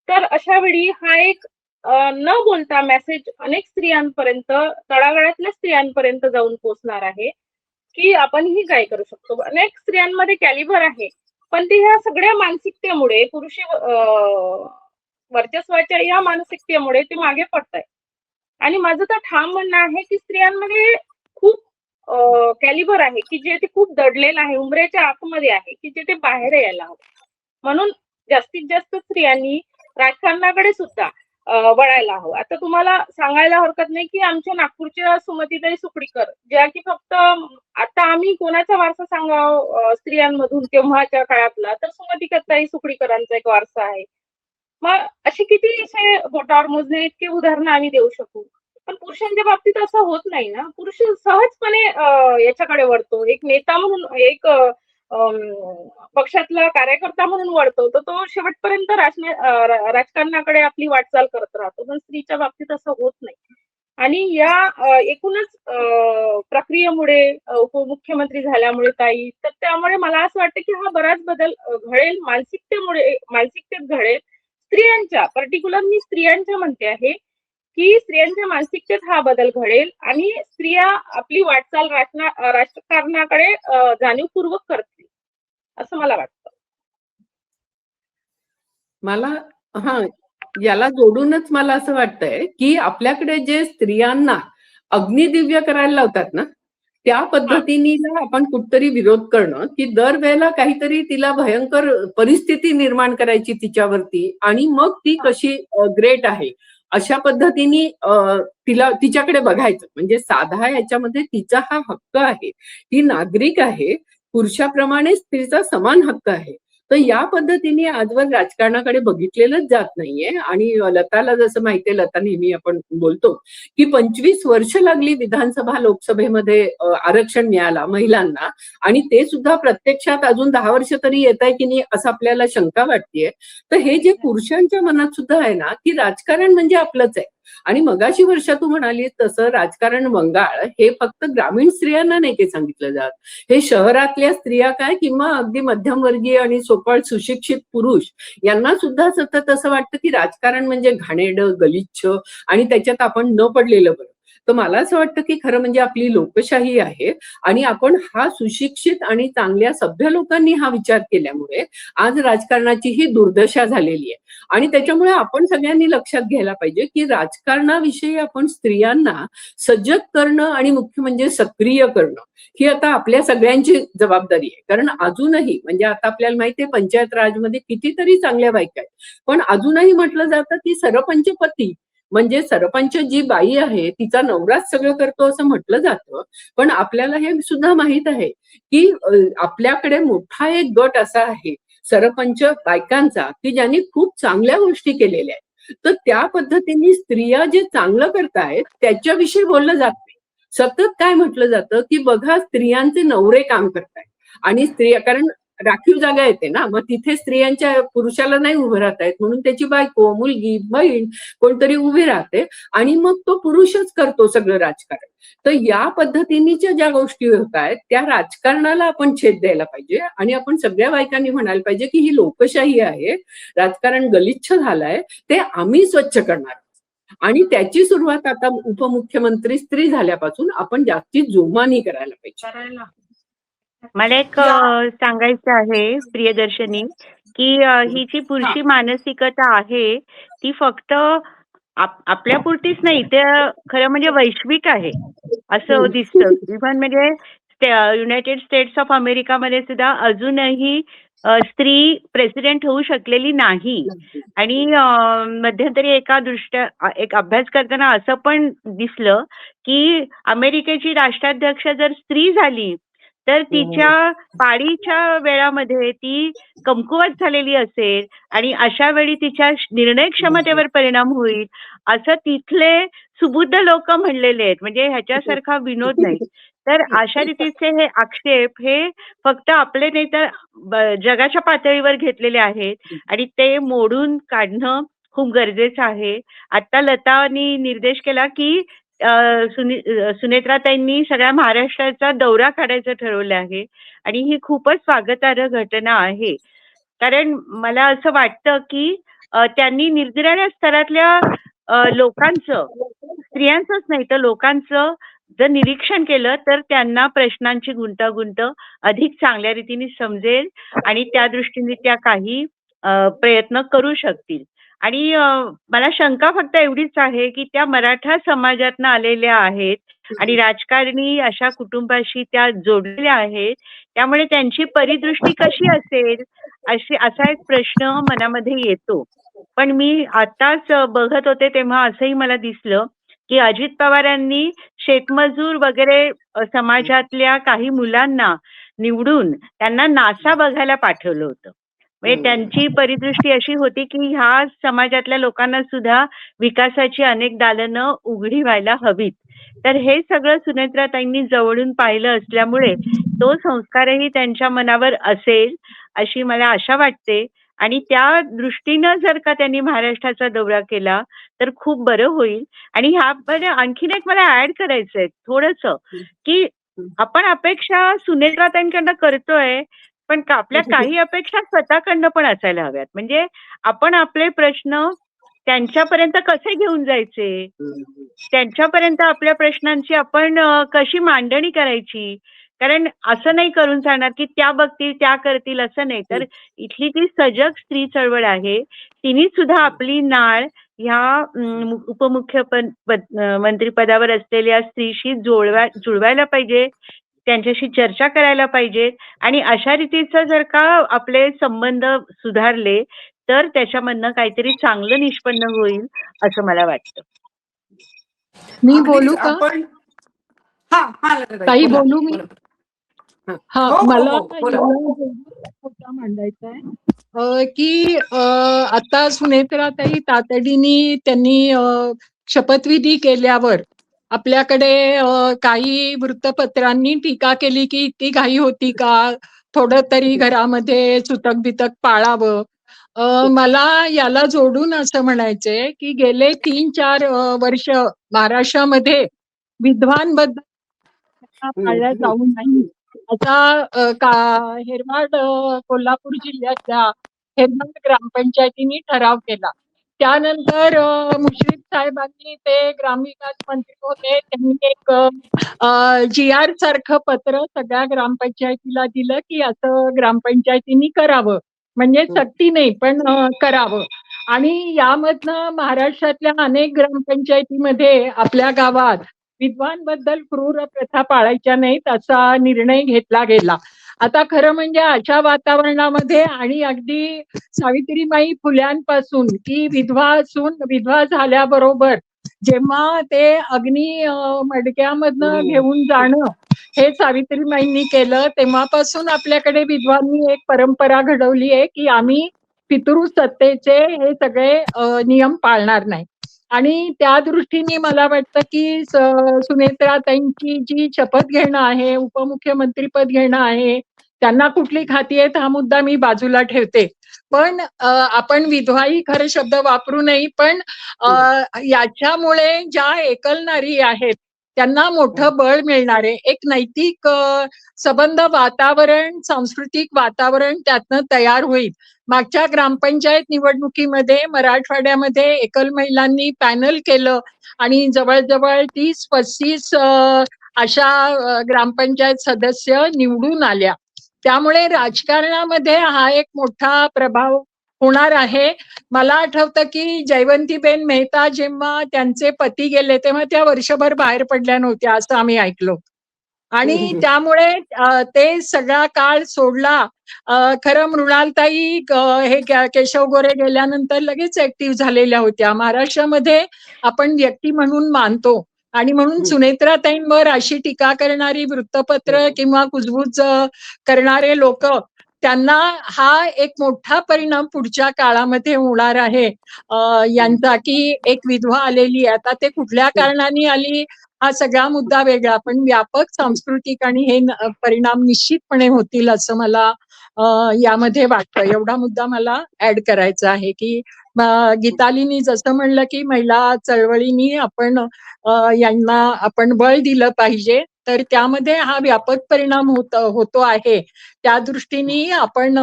तर अशा वेळी हा एक न बोलता मेसेज अनेक स्त्रियांपर्यंत, तळागाळातल्या स्त्रियांपर्यंत जाऊन पोहोचणार आहे, की आपणही काय करू शकतो. अनेक स्त्रियांमध्ये कॅलिबर आहे, पण ते ह्या सगळ्या मानसिकतेमुळे, पुरुषी वर्चस्वाच्या या मानसिकतेमुळे ते मागे पडताय. आणि माझं तर ठाम म्हणणं आहे की स्त्रियांमध्ये खूप कॅलिबर आहे, की जे ते खूप दडलेलं आहे, उंबऱ्याच्या आतमध्ये आहे, की जे ते बाहेर यायला हवं. म्हणून जास्तीत जास्त स्त्रियांनी राजकारणाकडे सुद्धा वळायला हवं. आता तुम्हाला सांगायला हरकत नाही की आमच्या नागपूरच्या सुमतीताई सुकडीकर, ज्या की फक्त आता आम्ही कोणाचा वारसा सांगावं स्त्रियांमधून तेव्हाच्या काळातला, तर सुमतीताई सुकडीकरांचा एक वारसा आहे. मग असे किती असे बोटावर मोजणे इतके उदाहरणं आम्ही देऊ शकू. पण पुरुषांच्या बाबतीत असं होत नाही ना. पुरुष सहजपणे याच्याकडे वळतो. एक नेता म्हणून, एक पक्षातला कार्यकर्ता म्हणून वळतो, तर तो शेवटपर्यंत राजकारणाकडे आपली वाटचाल करत राहतो. पण स्त्रीच्या बाबतीत असं होत नाही. आणि या एकूणच प्रक्रियेमुळे, उपमुख्यमंत्री झाल्यामुळे ताई, तर त्यामुळे मला असं वाटतं की हा बराच बदल घडेल, मानसिकतेत घडेल. स्त्रियांच्या, पर्टिक्युलर मी स्त्रियांच्या म्हणते आहे, की स्त्रियांच्या मानसिकतेत हा बदल घडेल आणि स्त्रिया आपली वाटचाल राजकारणाकडे जाणीवपूर्वक करतील, असं मला वाटतं. मला याला जोडूनच मला असं वाटतंय की आपल्याकडे जे स्त्रियांना अग्निदिव्य करायला लावतात ना, त्या पद्धतीने आपण कुठतरी विरोध करणं, की दरवेळेला काहीतरी तिला भयंकर परिस्थिती निर्माण करायची तिच्यावरती आणि मग ती कशी ग्रेट आहे अशा पद्धतीने तिच्याकडे बघायचं. म्हणजे साधा याच्यामध्ये तिचा हा हक्क आहे, ती नागरिक आहे, पुरुषाप्रमाणे स्त्रीचा समान हक्क आहे. तर या पद्धतीने आजवर राजकारणाकडे बघितलेलंच जात नाहीये. आणि लताला जसं माहितीये, लता नेहमी आपण बोलतो की 25 वर्ष लागली विधानसभा लोकसभेमध्ये आरक्षण मिळाला महिलांना, आणि ते सुद्धा प्रत्यक्षात अजून 10 वर्ष तरी येत आहे की नाही असं आपल्याला शंका वाटतेय. तर हे जे पुरुषांच्या मनात सुद्धा आहे ना, की राजकारण म्हणजे आपलंच आहे. आणि मगाशी वर्षा तू म्हणाली तसं राजकारण वंगाळ हे फक्त ग्रामीण स्त्रियांना नाही ते सांगितलं जात, हे शहरातल्या स्त्रिया काय किंवा अगदी मध्यमवर्गीय आणि सोकळ सुशिक्षित पुरुष यांना सुद्धा सतत असं वाटतं की राजकारण म्हणजे घाणेरडं, गलिच्छ आणि त्याच्यात आपण न पडलेलं बरं. तर मला असं वाटतं की खरं म्हणजे आपली लोकशाही आहे आणि आपण हा सुशिक्षित आणि चांगल्या सभ्य लोकांनी हा विचार केल्यामुळे आज राजकारणाची ही दुर्दशा झालेली आहे. आणि त्याच्यामुळे आपण सगळ्यांनी लक्षात घ्यायला पाहिजे की राजकारणाविषयी आपण स्त्रियांना सजग करणं आणि मुख्य म्हणजे सक्रिय करणं ही आता आपल्या सगळ्यांची जबाबदारी आहे. कारण अजूनही म्हणजे आता आपल्याला माहिती आहे पंचायत राजमध्ये कितीतरी चांगल्या बायका आहेत, पण अजूनही म्हटलं जातं की सरपंच पती म्हणजे सरपंच जी बाई आहे तिचा नवराच सगळं करतो असं म्हटलं जातं. पण आपल्याला हे सुद्धा माहित आहे की आपल्याकडे मोठा एक गट असा आहे सरपंच बायकांचा की ज्यांनी खूप चांगल्या गोष्टी केलेल्या आहेत. तर त्या पद्धतीने स्त्रिया जे चांगलं करतायत त्याच्याविषयी बोललं जात नाही. सतत काय म्हटलं जातं की बघा स्त्रियांचे नवरे काम करतायत आणि स्त्रिया, कारण राखीव जागा येते ना, मग तिथे स्त्रियांच्या पुरुषाला नाही उभं राहता येत म्हणून त्याची बायको, मुलगी, बहीण कोणतरी उभी राहते आणि मग तो पुरुषच करतो सगळं राजकारण. तर या पद्धतीच्या ज्या गोष्टी होत आहेत त्या राजकारणाला आपण छेद द्यायला पाहिजे आणि आपण सगळ्या बायकांनी म्हणायला पाहिजे की ही लोकशाही आहे, राजकारण गलिच्छ झालंय, ते आम्ही स्वच्छ करणार. आणि त्याची सुरुवात आता उपमुख्यमंत्री स्त्री झाल्यापासून आपण जास्तीत जोमाने करायला पाहिजे. मला एक या सांगायचं आहे प्रियदर्शनी, की ही जी हा पुरुषी मानसिकता आहे, ती फक्त आपल्यापुरतीच नाही, तर खरं म्हणजे वैश्विक आहे, असं दिसतं. इव्हन म्हणजे युनायटेड स्टेट्स ऑफ अमेरिकामध्ये सुद्धा अजूनही स्त्री प्रेसिडेंट होऊ शकलेली नाही. आणि मध्यंतरी एक अभ्यास करताना असं पण दिसलं, की अमेरिकेची राष्ट्राध्यक्ष जर स्त्री झाली, तर तिच्या पाळीच्या वेळामध्ये ती कमकुवत झालेली असेल आणि अशा वेळी तिच्या निर्णय क्षमतेवर परिणाम होईल, असं तिथले सुबुद्ध लोक म्हणलेले आहेत. म्हणजे ह्याच्यासारखा विनोद नाही. तर अशा रीतीचे हे आक्षेप हे फक्त आपले नाही तर जगाच्या पातळीवर घेतलेले आहेत आणि ते मोडून काढणं खूप गरजेचं आहे. आता लतानी निर्देश केला, की सुनेत्राताईंनी सगळ्या महाराष्ट्राचा दौरा काढायचं ठरवलं आहे आणि ही खूपच स्वागतार्ह घटना आहे. कारण मला असं वाटतं, की त्यांनी निरनिराळ्या स्तरातल्या लोकांचं, स्त्रियांचंच नाही तर लोकांचं जर निरीक्षण केलं, तर त्यांना प्रश्नांची गुंतागुंत अधिक चांगल्या रीतीने समजेल आणि त्या दृष्टीने त्या काही प्रयत्न करू शकतील. आणि मला शंका फक्त एवढीच आहे, की त्या मराठा समाजातनं आलेल्या आहेत आणि राजकारणी अशा कुटुंबाशी त्या जोडलेल्या आहेत. त्यामुळे त्यांची परिदृष्टी कशी असेल, असा एक प्रश्न मनामध्ये येतो. पण मी आताच बघत होते तेव्हा असंही मला दिसलं, की अजित पवारांनी शेतमजूर वगैरे समाजातल्या काही मुलांना निवडून त्यांना नासा बघायला पाठवलं होतं. म्हणजे त्यांची परिदृष्टी अशी होती, की ह्या समाजातल्या लोकांना सुद्धा विकासाची अनेक दालनं उघडी व्हायला हवीत. तर हे सगळं सुनेत्राताईंनी जवळून पाहिलं असल्यामुळे तो संस्कारही त्यांच्या मनावर असेल, अशी मला आशा वाटते. आणि त्या दृष्टीनं जर का त्यांनी महाराष्ट्राचा दौरा केला, तर खूप बरं होईल. आणि ह्यामध्ये आणखीन एक मला ॲड करायचंय थोडंसं, की आपण अपेक्षा सुनेत्राताईंकडनं करतोय, पण आपल्या काही अपेक्षा स्वतःकडनं पण असायला हव्यात. म्हणजे आपण आपले प्रश्न त्यांच्यापर्यंत कसे घेऊन जायचे? त्यांच्यापर्यंत आपल्या प्रश्नांची आपण कशी मांडणी करायची? कारण असं नाही करून चालणार, की त्या बघतील, त्या करतील असं नाही. तर इथली जी सजग स्त्री चळवळ आहे, तिने सुद्धा आपली नाळ ह्या मंत्रिपदावर असलेल्या स्त्रीशी जुळवायला पाहिजे. त्यांच्याशी चर्चा करायला पाहिजे आणि अशा रीतीचं जर का आपले संबंध सुधारले, तर त्याच्यामधनं काहीतरी चांगलं निष्पन्न होईल, असं मला वाटतं. मी अगदीच बोलू का? आपण हा हा लताताई, ताई बोला बोलू मी? बोला. हा, हो हो मला हो बोला. मुद्दा मांडायचा आहे, की आता सुनेत्राताई तातडीने त्यांनी शपथविधी केल्यावर आपल्याकडे काही वृत्तपत्रांनी टीका केली की ती घाई होती का, थोडं तरी घरामध्ये सुतक बितक पाळावं. मला याला जोडून असं म्हणायचंय की गेले 3-4 वर्ष महाराष्ट्रामध्ये विद्वानबद्दल पाळल्या जाऊ नाही. आता हेरवाड कोल्हापूर जिल्ह्यातल्या हेरवाड ग्रामपंचायतीने ठराव केला. त्यानंतर मुश्रीफ साहेबांनी, ते ग्रामविकास मंत्री होते, त्यांनी एक GR सारखं पत्र सगळ्या ग्रामपंचायतीला दिलं की असं ग्रामपंचायतीनी करावं. म्हणजे सक्ती नाही पण करावं. आणि यामधनं महाराष्ट्रातल्या अनेक ग्रामपंचायतीमध्ये आपल्या गावात विद्वानबद्दल क्रूर प्रथा पाळायच्या नाहीत असा निर्णय घेतला गेला. आता खरं म्हणजे अशा वातावरणामध्ये आणि अगदी सावित्रीबाई फुल्यांपासून की विधवा झाल्याबरोबर जेव्हा ते अग्नी मडक्यामधनं घेऊन जाणं हे सावित्रीबाईंनी केलं, तेव्हापासून आपल्याकडे विधवांनी एक परंपरा घडवली आहे की आम्ही पितृसत्तेचे हे सगळे नियम पाळणार नाही. आणि त्या दृष्टीने मला वाटतं की सुनेत्राताईंची जी शपथ घेणं आहे, उपमुख्यमंत्रीपद घेणं आहे, त्यांना कुठली खाती आहेत हा मुद्दा मी बाजूला ठेवते. पण आपण विधवाही खरं शब्द वापरू नये, पण याच्यामुळे ज्या एकलनारी आहेत त्यांना मोठं बळ मिळणार आहे. एक नैतिक संबंध वातावरण, सांस्कृतिक वातावरण त्यातनं तयार होईल. मागच्या ग्रामपंचायत निवडणुकीमध्ये मराठवाड्यामध्ये एकल महिलांनी पॅनल केलं आणि जवळजवळ 30-35 अशा ग्रामपंचायत सदस्य निवडून आल्या. त्यामुळे राजकारणामध्ये हा एक मोठा प्रभाव होणार आहे. मला आठवतं की जयवंतीबेन मेहता जेव्हा त्यांचे पती गेले तेव्हा त्या वर्षभर बाहेर पडल्या नव्हत्या असं आम्ही ऐकलो. आणि त्यामुळे ते सगळा काळ सोडला. खरं मृणालताई हे केशव गोरे गेल्यानंतर लगेच ऍक्टिव्ह झालेल्या होत्या. महाराष्ट्रामध्ये आपण व्यक्ती म्हणून मानतो आणि म्हणून सुनेत्राताईंवर अशी टीका करणारी वृत्तपत्र किंवा कुजबूज करणारे लोक, त्यांना हा एक मोठा परिणाम पुढच्या काळामध्ये होणार आहे यांचा, की एक विधवा आलेली आहे. आता ते कुठल्या कारणाने आली हा सगळा मुद्दा वेगळा, पण व्यापक सांस्कृतिक आणि हे परिणाम निश्चितपणे होतील असं मला यामध्ये वाटतं. एवढा मुद्दा मला ऍड करायचा आहे की गीतालीनी जसं म्हणलं की महिला चळवळीनी आपण यांना आपण बळ दिलं पाहिजे, तर त्यामध्ये हा व्यापक परिणाम होतो आहे. त्या दृष्टीने आपण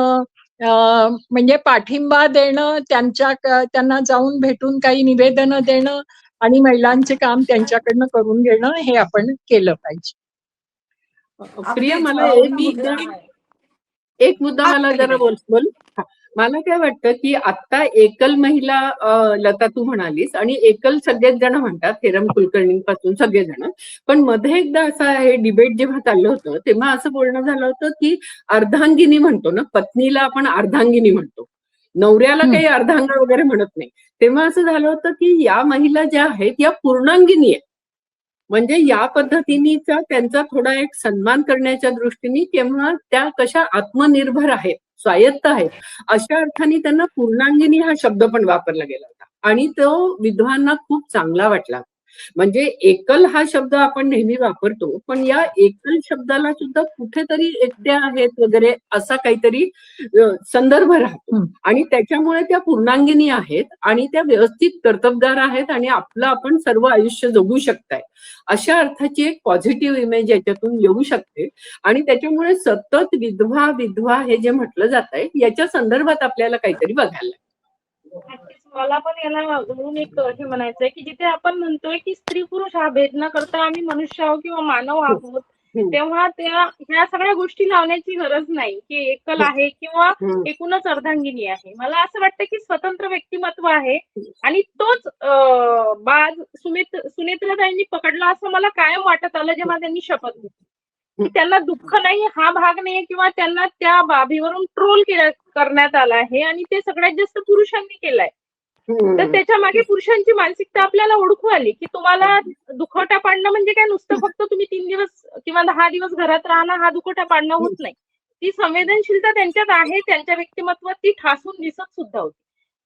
म्हणजे पाठिंबा देणं, त्यांना जाऊन भेटून काही निवेदनं देणं आणि महिलांचे काम त्यांच्याकडनं करून घेणं हे आपण केलं पाहिजे. प्रिया, अगदीच, मला एक मुद्दा मला जरा बोल. मला काय वाटतं की आता एकल महिला, लता तू म्हणालीस, आणि एकल सगळेच जण म्हणतात, हेरम कुलकर्णींपासून सगळेजण, पण मध्ये एकदा असं हे डिबेट जेव्हा चाललं होतं तेव्हा असं बोलणं झालं होतं की अर्धांगिनी म्हणतो ना, पत्नीला आपण अर्धांगिनी म्हणतो, नवऱ्याला काही अर्धांग वगैरे म्हणत नाही. तेव्हा असं झालं होतं की या महिला ज्या आहेत या पूर्णांगिनी आहेत, म्हणजे या पद्धतीचा त्यांचा थोडा एक सन्मान करण्याच्या दृष्टीने, किंवा त्या कशा आत्मनिर्भर आहेत, स्वायत्त आहेत, अशा अर्थाने त्यांना पूर्णांगिनी हा शब्द पण वापरला गेला होता आणि तो विद्वांना खूप चांगला वाटला. म्हणजे एकल हा शब्द आपण नेहमी वापरतो, पण या एकल शब्दाला सुद्धा कुठेतरी एकट्या आहेत वगैरे असा काहीतरी संदर्भ राहतो आणि त्याच्यामुळे त्या पूर्णांगिनी आहेत आणि त्या व्यवस्थित कर्तबगार आहेत आणि आपलं आपण सर्व आयुष्य जगू शकताय अशा अर्थाची एक पॉझिटिव्ह इमेज याच्यातून येऊ शकते. आणि त्याच्यामुळे सतत विधवा विधवा हे जे म्हटलं जात आहे याच्या संदर्भात आपल्याला काहीतरी बघायला. मला पण याला म्हणून एक हे म्हणायचंय की जिथे आपण म्हणतोय की स्त्री पुरुष हा भेद न करता आम्ही मनुष्य आहोत किंवा मानव आहोत, तेव्हा ह्या सगळ्या गोष्टी लावण्याची गरज नाही की एकल आहे किंवा एकूणच अर्धांगिनी आहे. मला असं वाटतं की स्वतंत्र व्यक्तिमत्व आहे आणि तोच बाज सुनेत्राताईंनी पकडला असं मला कायम वाटत आलं जेव्हा त्यांनी शपथ घेतली. त्यांना दुःख नाही हा भाग नाही किंवा त्यांना त्या बाबीवरून ट्रोल करण्यात आला आहे आणि ते सगळ्यात जास्त पुरुषांनी केलंय. तर त्याच्या मागे पुरुषांची मानसिकता आपल्याला ओळखू आली की तुम्हाला दुखवटा पाडणं म्हणजे काय नुसतं फक्त तुम्ही 3 दिवस किंवा 10 दिवस घरात राहणं हा दुखवटा पाडणं होत नाही. ती संवेदनशीलता त्यांच्यात आहे, त्यांच्या व्यक्तिमत्वात ती ठासून दिसत सुद्धा होती.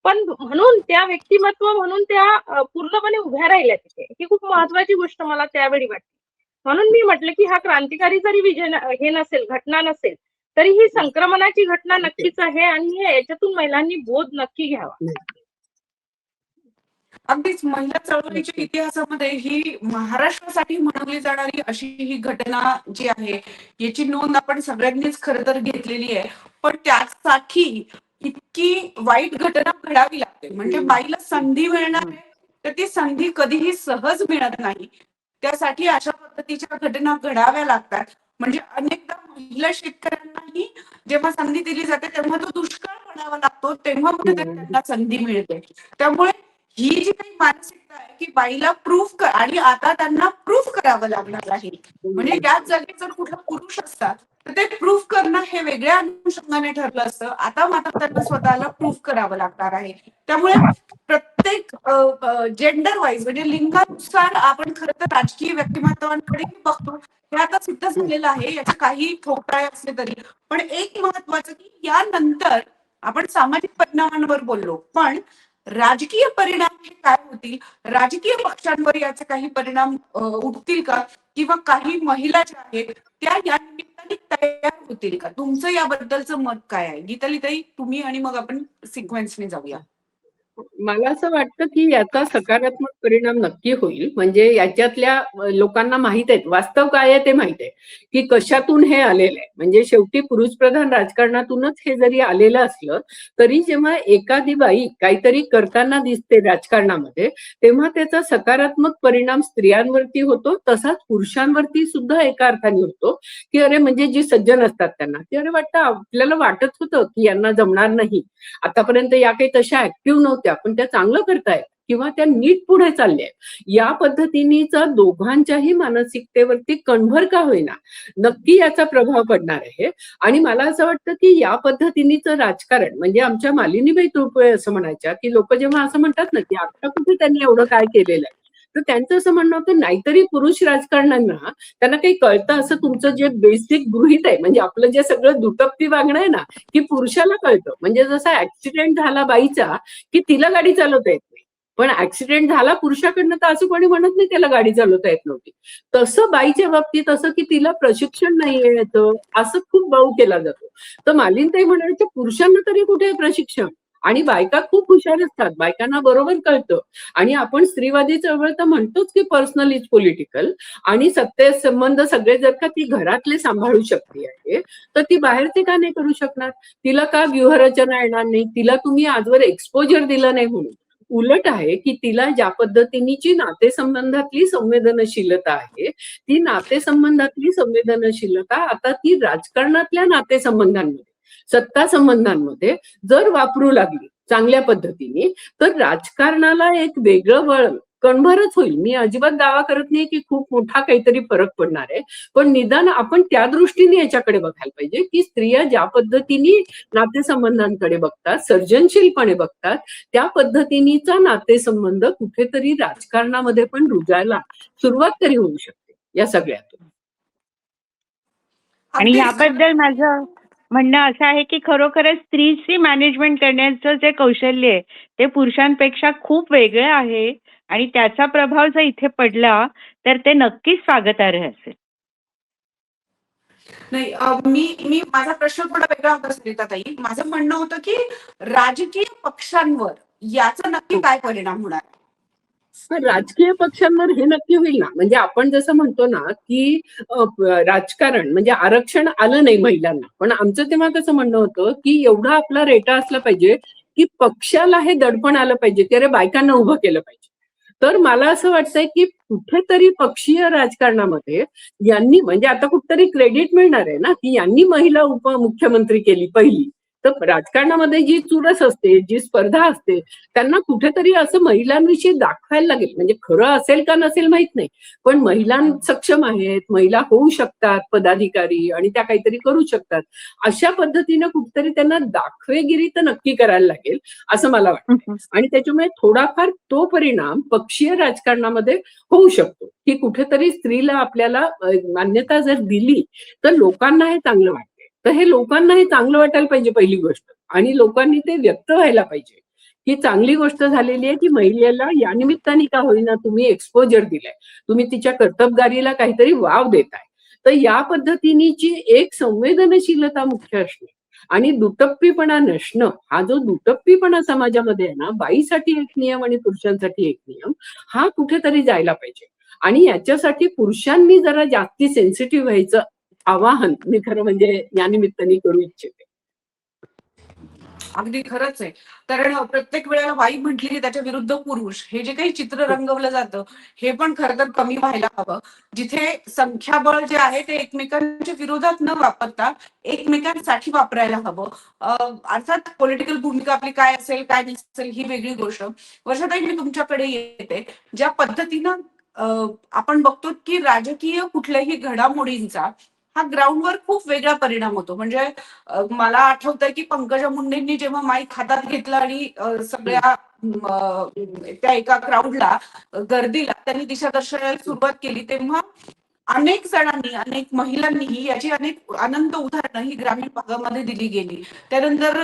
पण म्हणून त्या व्यक्तिमत्व म्हणून त्या पूर्णपणे उभ्या राहिल्या तिथे, ही खूप महत्वाची गोष्ट मला त्यावेळी वाटते. म्हणून मी म्हटलं की हा क्रांतिकारी जरी विजय हे नसेल, घटना नसेल, तरी ही संक्रमणाची घटना नक्कीच आहे आणि याच्यातून महिलांनी बोध नक्की घ्यावा. अगदीच, महिला चळवळीच्या इतिहासामध्ये ही महाराष्ट्रासाठी म्हणवली जाणारी अशी ही घटना जी आहे याची नोंद आपण सगळ्यांनीच खरं तर घेतलेली आहे. पण त्यासाठी इतकी वाईट घटना घडावी लागते, म्हणजे बाईला संधी मिळणार आहे तर ती संधी कधीही सहज मिळत नाही. त्यासाठी अशा पद्धतीच्या घटना घडाव्या लागतात. म्हणजे अनेकदा महिला शेतकऱ्यांनाही जेव्हा संधी दिली जाते तेव्हा तो दुष्काळ पडावा लागतो, तेव्हा कुठेतरी त्यांना संधी मिळते. त्यामुळे ही जी काही मानसिकता आहे की बाईला प्रूफ आणि आता त्यांना प्रूफ करावं लागणार आहे. म्हणजे त्याच जागी जर कुठला पुरुष असतात तर ते प्रूफ करणं हे वेगळ्या अनुषंगाने ठरलं असतं. आता मात्र त्यांना स्वतःला प्रूफ करावं लागणार आहे. त्यामुळे प्रत्येक जेंडर वाईज म्हणजे लिंगानुसार आपण खरं तर राजकीय व्यक्तिमत्वांकडे बघतो. हे आता सिद्ध झालेलं आहे, याचे काही ठोकताळे असले तरी. पण एक महत्वाचं की यानंतर आपण सामाजिक परिणामांवर बोललो, पण राजकीय परिणाम हे काय होतील, राजकीय पक्षांवर याचे काही परिणाम उठतील का, किंवा काही महिला ज्या आहेत त्या या निमित्ताने तयार होतील का? तुमचं याबद्दलचं मत काय आहे? गीतालीताई, तुम्ही आणि मग आपण सिक्वेन्सने जाऊया. मला असं वाटतं की याचा सकारात्मक परिणाम नक्की होईल. म्हणजे याच्यातल्या लोकांना माहित आहे, वास्तव काय आहे ते माहित आहे, की कशातून हे आलेलं आहे. म्हणजे शेवटी पुरुषप्रधान राजकारणातूनच हे जरी आलेलं असलं, तरी जेव्हा एखादी बाई काहीतरी करताना दिसते राजकारणामध्ये, तेव्हा त्याचा सकारात्मक परिणाम स्त्रियांवरती होतो, तसाच पुरुषांवरती सुद्धा एका अर्थाने होतो, की अरे म्हणजे जी सज्जन असतात त्यांना, की अरे वाटतं आपल्याला वाटत होतं की यांना जमणार नाही. आतापर्यंत या काही तशा ऍक्टिव्ह नव्हत्या, पण त्या चांगलं करतायत किंवा त्या नीट पुढे चालल्या. या पद्धतीनेचा दोघांच्याही मानसिकतेवरती कणभर का होईना नक्की याचा प्रभाव पडणार आहे. आणि मला असं वाटतं की या पद्धतीनेचं राजकारण म्हणजे आमच्या मालिनीबाई तुळपुळे असं म्हणायच्या, की लोक जेव्हा असं म्हणतात ना की आता कुठे त्यांनी एवढं काय केलेलं आहे, तर त्यांचं असं म्हणणं होतं नाहीतरी पुरुष राजकारण्यांना त्यांना काही कळतं असं तुमचं जे बेसिक गृहीत आहे, म्हणजे आपलं जे सगळं दुटप्पी वागणं आहे ना, की पुरुषाला कळतं. म्हणजे जसा ऍक्सिडेंट झाला बाईचा की तिला गाडी चालवता येत नाही, पण ऍक्सिडेंट झाला पुरुषाकडनं तर असं कोणी म्हणत नाही त्याला गाडी चालवता येत नव्हती. तसं बाईच्या बाबतीत असं की तिला प्रशिक्षण नाहीये याचं, असं खूप बाऊ केला जातो. तर मालिनताई म्हणायच्या पुरुषांना तरी कुठे आहे प्रशिक्षण, आणि बायका खूप हुशार असतात, बायकांना बरोबर कळतं. आणि आपण स्त्रीवादी चळवळ तर म्हणतोच की पर्सनल इज पॉलिटिकल, आणि सत्य संबंध सगळे जर का ती घरातले सांभाळू शकते आहे, तर ती बाहेरचे का नाही करू शकणार? तिला का व्यूहरचना येणार नाही? तिला तुम्ही आजवर एक्सपोजर दिलं नाही म्हणून. उलट आहे की तिला ज्या पद्धतीची नातेसंबंधातली संवेदनशीलता आहे, ती नातेसंबंधातली संवेदनशीलता आता ती राजकारणातल्या नातेसंबंधांमध्ये, सत्ता संबंधांमध्ये जर वापरू लागली चांगल्या पद्धतीने, तर राजकारणाला एक वेगळं बळ कणभरच होईल. मी अजिबात दावा करत नाही की खूप मोठा काहीतरी फरक पडणार आहे, पण निदान आपण त्या दृष्टीने याच्याकडे बघायला पाहिजे की स्त्रिया ज्या पद्धतीने नातेसंबंधांकडे बघतात, सर्जनशीलपणे बघतात, त्या पद्धतीचा नातेसंबंध कुठेतरी राजकारणामध्ये पण रुजायला सुरुवात तरी होऊ शकते या सगळ्यातून. आणि अगदीच खरं. याबद्दल माझं म्हणणं असं आहे की खरोखरच स्त्रीची मॅनेजमेंट करण्याचं जे कौशल्य आहे ते पुरुषांपेक्षा खूप वेगळं आहे आणि त्याचा प्रभाव जर इथे पडला तर ते नक्कीच स्वागतार्ह असेल. नाही, मी मी माझा प्रश्न थोडा वेगळा होता सरिताताई. माझं म्हणणं होतं की राजकीय पक्षांवर याचा नक्की काय परिणाम होणार? पण राजकीय पक्षांवर हे नक्की होईल ना. म्हणजे आपण जसं म्हणतो ना की राजकारण म्हणजे आरक्षण आलं नाही महिलांना, पण आमचं तेव्हा कसं म्हणणं होतं की एवढा आपला रेटा असला पाहिजे की पक्षाला हे दडपण आलं पाहिजे की अरे बायकांना उभं केलं पाहिजे. तर मला असं वाटतंय की कुठेतरी पक्षीय राजकारणामध्ये यांनी म्हणजे आता कुठेतरी क्रेडिट मिळणार आहे ना की यांनी महिला उपमुख्यमंत्री केली पहिली. तर राजकारणामध्ये जी चुरस असते, जी स्पर्धा असते, त्यांना कुठेतरी असं महिलांविषयी दाखवायला लागेल. म्हणजे खरं असेल का नसेल माहित नाही, पण महिला सक्षम आहेत, महिला होऊ शकतात पदाधिकारी आणि त्या काहीतरी करू शकतात, अशा पद्धतीनं कुठेतरी त्यांना दाखवेगिरी तर नक्की करायला लागेल असं मला वाटतं. आणि त्याच्यामुळे थोडाफार तो परिणाम पक्षीय राजकारणामध्ये होऊ शकतो की कुठेतरी स्त्रीला आपल्याला मान्यता जर दिली तर लोकांना हे चांगलं वाटतं. तर हे लोकांना हे चांगलं वाटायला पाहिजे पहिली गोष्ट, आणि लोकांनी ते व्यक्त व्हायला पाहिजे ही चांगली गोष्ट झालेली आहे की महिलेला या निमित्ताने का होईना तुम्ही एक्सपोजर दिलाय, तुम्ही तिच्या कर्तबगारीला काहीतरी वाव देताय. तर या पद्धतीची एक संवेदनशीलता मुख्य असणे आणि दुटप्पीपणा नसणं, हा जो दुटप्पीपणा समाजामध्ये आहे ना, बाईसाठी एक नियम आणि पुरुषांसाठी एक नियम, हा कुठेतरी जायला पाहिजे. आणि याच्यासाठी पुरुषांनी जरा जास्ती सेन्सिटिव्ह व्हायचं आवाहन मी खरं म्हणजे या निमित्ताने करू इच्छिते. अगदी खरंच आहे. कारण प्रत्येक वेळेला बाई म्हटली की त्याच्या विरुद्ध पुरुष हे जे काही चित्र रंगवलं जातं हे पण खरं तर कमी व्हायला हवं. जिथे संख्याबळ जे आहे ते एकमेकांच्या विरोधात न वापरता एकमेकांसाठी वापरायला हवं. अर्थात पॉलिटिकल भूमिका आपली काय असेल काय नसेल ही वेगळी गोष्ट. वर्षाताई, मी तुमच्याकडे येते. ज्या पद्धतीनं आपण बघतो की राजकीय कुठल्याही घडामोडींचा हा ग्राउंडवर खूप वेगळा परिणाम होतो. म्हणजे मला आठवतंय की पंकजा मुंडेंनी जेव्हा माईक हातात घेतला आणि सगळ्या त्या एका क्राऊडला गर्दीला त्यांनी दिशादर्शनाला सुरुवात केली, तेव्हा अनेक जणांनी, अनेक महिलांनीही याची अनेक अनंत उदाहरणं ही ग्रामीण भागामध्ये दिली गेली. त्यानंतर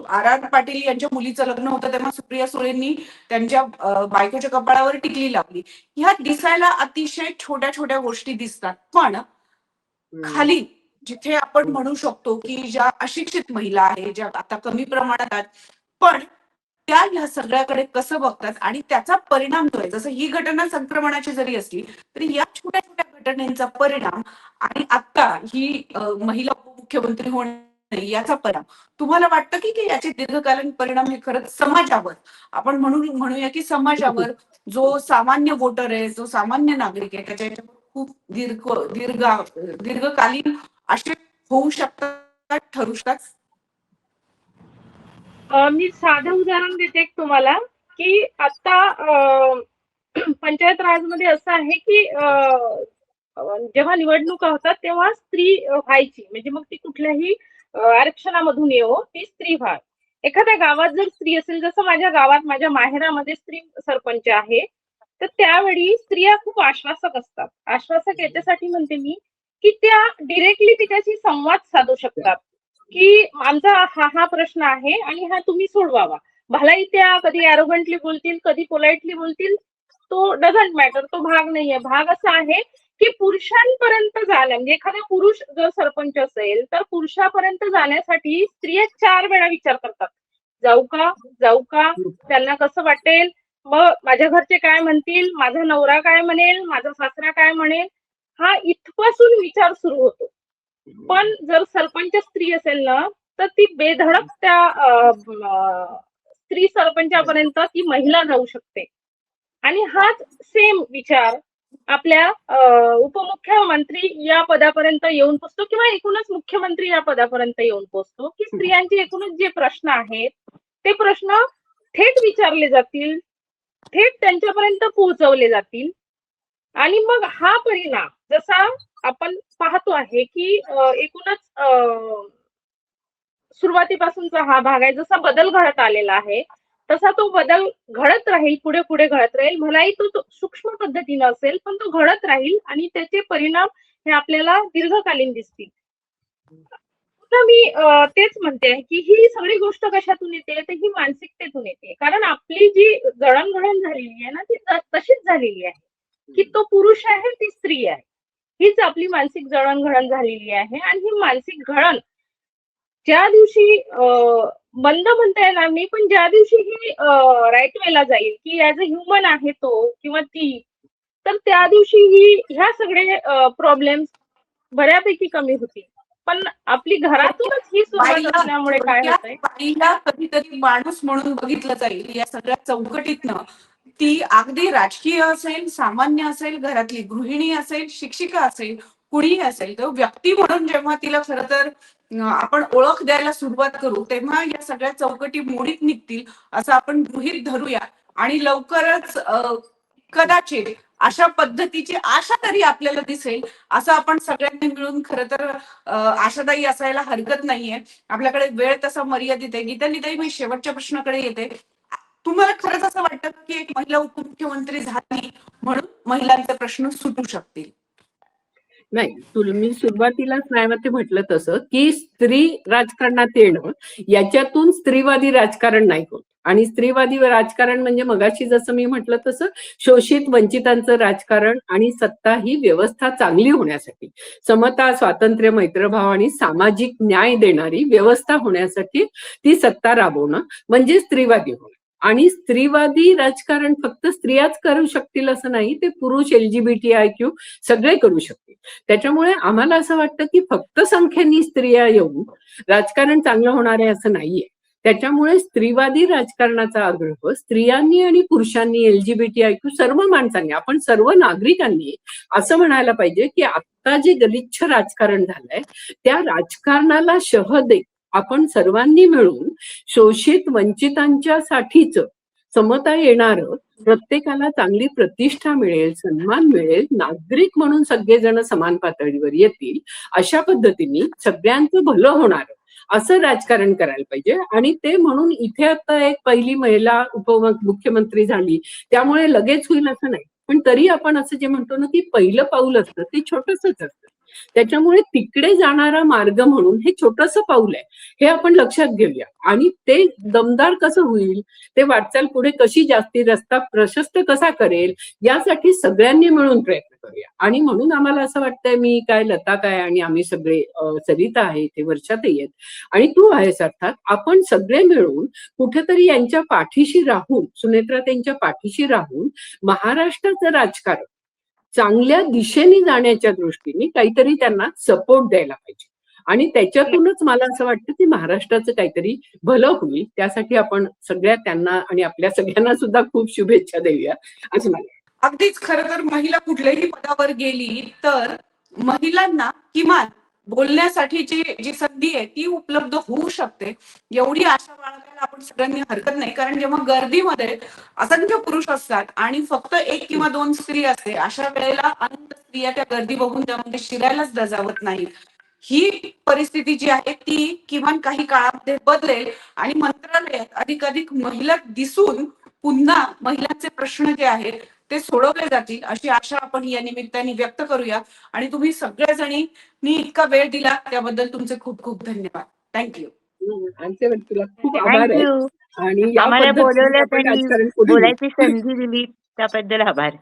आर पाटील यांच्या मुलीचं लग्न होतं तेव्हा सुप्रिया सुळेंनी त्यांच्या बायकोच्या कपाळावर टिकली लावली. ह्या दिसायला अतिशय छोट्या छोट्या गोष्टी दिसतात, पण खाली जिथे आपण म्हणू शकतो की ज्या अशिक्षित महिला आहेत, ज्या आता कमी प्रमाणात आहेत, पण त्या ह्या सगळ्याकडे कसं बघतात आणि त्याचा परिणाम जो आहे, जसं ही घटना संक्रमणाची जरी असली तरी या छोट्या छोट्या घटनेचा परिणाम आणि आता ही महिला उपमुख्यमंत्री होणे याचा परिणाम, तुम्हाला वाटतं की याचे दीर्घकालीन परिणाम हे खरंच समाजावर, आपण म्हणूया की समाजावर, जो सामान्य वोटर आहे, जो सामान्य नागरिक आहे, त्याच्या याच्यावर खूप दीर्घकालीन असे होऊ शकतात, ठरू शकतात? मी साधं उदाहरण देते तुम्हाला की आता पंचायत राजमध्ये असं आहे की जेव्हा निवडणुका होतात तेव्हा स्त्री व्हायची, म्हणजे मग ती कुठल्याही आरक्षणामधून येवो, ती स्त्री व्हा. एखाद्या गावात जर स्त्री असेल, जसं माझ्या गावात माझ्या माहेरामध्ये स्त्री सरपंच आहे, तर त्यावेळी स्त्रिया खूप आश्वासक असतात. आश्वासक याच्यासाठी म्हणते मी की त्या डिरेक्टली तिच्याशी संवाद साधू शकतात की आमचा हा प्रश्न आहे आणि हा तुम्ही सोडवावा. भलाई त्या कधी ॲरोगंटली बोलतील, कधी पोलाइटली बोलतील, तो डझंट मॅटर, तो भाग नाहीये. भाग असा आहे की पुरुषांपर्यंत जाणं, म्हणजे एखादा पुरुष जर सरपंच असेल तर पुरुषापर्यंत जाण्यासाठी स्त्रिया 4 वेळा विचार करतात, जाऊ का, जाऊ का, त्यांना कसं वाटेल, मग माझ्या घरचे काय म्हणतील, माझा नवरा काय म्हणेल, माझा सासरा काय म्हणेल, हा इथपासून विचार सुरू होतो. पण जर सरपंच स्त्री असेल ना, तर ती बेधडक त्या स्त्री सरपंचापर्यंत ती महिला जाऊ शकते. आणि हाच सेम विचार आपल्या उपमुख्यमंत्री या पदापर्यंत येऊन पोचतो किंवा एकूणच मुख्यमंत्री या पदापर्यंत येऊन पोचतो की स्त्रियांचे एकूणच जे प्रश्न आहेत ते प्रश्न थेट विचारले जातील, थेट त्यांच्यापर्यंत पोहोचवले जातील. आणि मग हा परिणाम जसा आपण पाहतो आहे की एकूणच सुरुवातीपासूनचा हा भाग आहे, जसा बदल घडत आलेला आहे तसा तो बदल घडत राहील, पुढे पुढे घडत राहील. भलाही तो सूक्ष्म पद्धतीने असेल, पण तो घडत राहील आणि त्याचे परिणाम हे आपल्याला दीर्घकालीन दिसतील. आता मी तेच म्हणते की ही सगळी गोष्ट कशातून येते, तर ही मानसिकतेतून येते. कारण आपली जी जडणघडण झालेली आहे ना, ती तशीच झालेली आहे की तो पुरुष आहे, ती स्त्री आहे. हीच आपली मानसिक जडणघडण झालेली आहे. आणि ही मानसिक घडण ज्या दिवशी बंद म्हणता येणार नाही, पण ज्या दिवशी ही राईट वेला जाईल की ऍज अ ह्युमन आहे तो किंवा ती, तर त्या दिवशी ह्या सगळे प्रॉब्लेम्स बऱ्यापैकी कमी होतील. पण आपली घरातूनच ही सुरुवात असल्यामुळे काय होतंय, बाईला कधीतरी माणूस म्हणून बघितलं जाईल या सगळ्या चौकटीतनं. ती अगदी राजकीय असेल, सामान्य असेल, घरातली गृहिणी असेल, शिक्षिका असेल, कुणीही असेल, तर व्यक्ती म्हणून जेव्हा तिला खरं तर आपण ओळख द्यायला सुरुवात करू तेव्हा या सगळ्या चौकटी मोडीत निघतील असं आपण गृहीत धरूया. आणि लवकरच कदाचित अशा पद्धतीची आशा तरी आपल्याला दिसेल असं आपण सगळ्यांनी मिळून खरं तर आशादायी असायला हरकत नाहीये. आपल्याकडे वेळ तसा मर्यादित आहे. गीताली, मी शेवटच्या प्रश्नाकडे येते. तुम्हाला खरंच असं वाटतं की एक महिला उपमुख्यमंत्री झाली म्हणून महिलांचे प्रश्न सुटू शकतील? नाही, मी सुरुवातीलाच न्यायमते म्हटलं तसं की स्त्री राजकारणात येणं याच्यातून स्त्रीवादी राजकारण नाही होत. आणि स्त्रीवादी राजकारण म्हणजे मगाशी जसं मी म्हटलं तसं शोषित वंचितांचं राजकारण आणि सत्ता ही व्यवस्था चांगली होण्यासाठी, समता, स्वातंत्र्य, मैत्रभाव आणि सामाजिक न्याय देणारी व्यवस्था होण्यासाठी ती सत्ता राबवणं म्हणजे स्त्रीवादी होणं. आणि स्त्रीवादी राजकारण फक्त स्त्रियाच करू शकतील असं नाही, ते पुरुष, LGBTIQ सगळे करू शकतील. त्याच्यामुळे आम्हाला असं वाटतं की फक्त संख्येने स्त्रिया येऊन राजकारण चांगलं होणार आहे असं नाहीये. त्याच्यामुळे स्त्रीवादी राजकारणाचा आग्रह स्त्रियांनी आणि पुरुषांनी, LGBTIQ सर्व माणसांनी, आपण सर्व नागरिकांनी असं म्हणायला पाहिजे की आता जे गलिच्छ राजकारण झालंय त्या राजकारणाला शह देत आपण सर्वांनी मिळून शोषित वंचितांच्या साठीच समता येणारं, प्रत्येकाला चांगली प्रतिष्ठा मिळेल, सन्मान मिळेल, नागरिक म्हणून सगळेजण समान पातळीवर येतील, अशा पद्धतीने सगळ्यांचं भलं होणार असं राजकारण करायला पाहिजे. आणि ते म्हणून इथे आता एक पहिली महिला उपमुख्यमंत्री झाली त्यामुळे लगेच होईल असं नाही, पण तरी आपण असं जे म्हणतो ना की पहिलं पाऊल असतं ते छोटंसंच असतं. त्याच्यामुळे तिकडे जाणारा मार्ग म्हणून हे छोटंसं पाऊल आहे, हे आपण लक्षात घेऊया. आणि ते दमदार कसं होईल, ते वाटचाल पुढे कशी जास्ती रस्ता प्रशस्त कसा करेल, यासाठी सगळ्यांनी मिळून प्रयत्न करूया. आणि म्हणून आम्हाला असं वाटतंय, मी काय, लता काय आणि आम्ही सगळे, सरिता आहे इथे, वर्षाताई आहेत आणि तू आहेस अर्थात, आपण सगळे मिळून कुठेतरी यांच्या पाठीशी राहून, सुनेत्राताईंच्या पाठीशी राहून महाराष्ट्राचं राजकारण चांगल्या दिशेने जाण्याच्या दृष्टीने काहीतरी त्यांना सपोर्ट द्यायला पाहिजे. आणि त्याच्यातूनच मला असं वाटतं की महाराष्ट्राचं काहीतरी भलं होईल. त्यासाठी आपण सगळ्या त्यांना आणि आपल्या सगळ्यांना सुद्धा खूप शुभेच्छा देऊया असं मला. अगदीच, खरं तर महिला कुठल्याही पदावर गेली तर महिलांना किमान बोलण्यासाठी जी संधी आहे ती उपलब्ध होऊ शकते, एवढी आशा बाळगायला आपण सगळ्यांनी हरकत नाही. कारण जेव्हा गर्दीमध्ये असंख्य पुरुष असतात आणि फक्त एक किंवा दोन स्त्री असते, अशा वेळेला अनंत स्त्रिया त्या गर्दी बघून त्यामध्ये शिरायलाच दजावत नाहीत. ही परिस्थिती जी आहे ती किमान काही काळामध्ये बदलेल आणि मंत्रालयात अधिकाधिक महिला दिसून पुन्हा महिलांचे प्रश्न जे आहेत ते सोडवले जातील, अशी आशा आपण या निमित्ताने व्यक्त करूया. आणि तुम्ही सगळ्याजणींनी इतका वेळ दिला त्याबद्दल तुमचे खूप खूप धन्यवाद. थँक्यू. आमचे तुला खूप आभार आहे. थँक्यू. आणि या आम्हाला पद्धतीने बोलवलं आपण त्यांनी, राजकारण पुढे नेऊ. बोलायची संधी दिली त्याबद्दल आभार.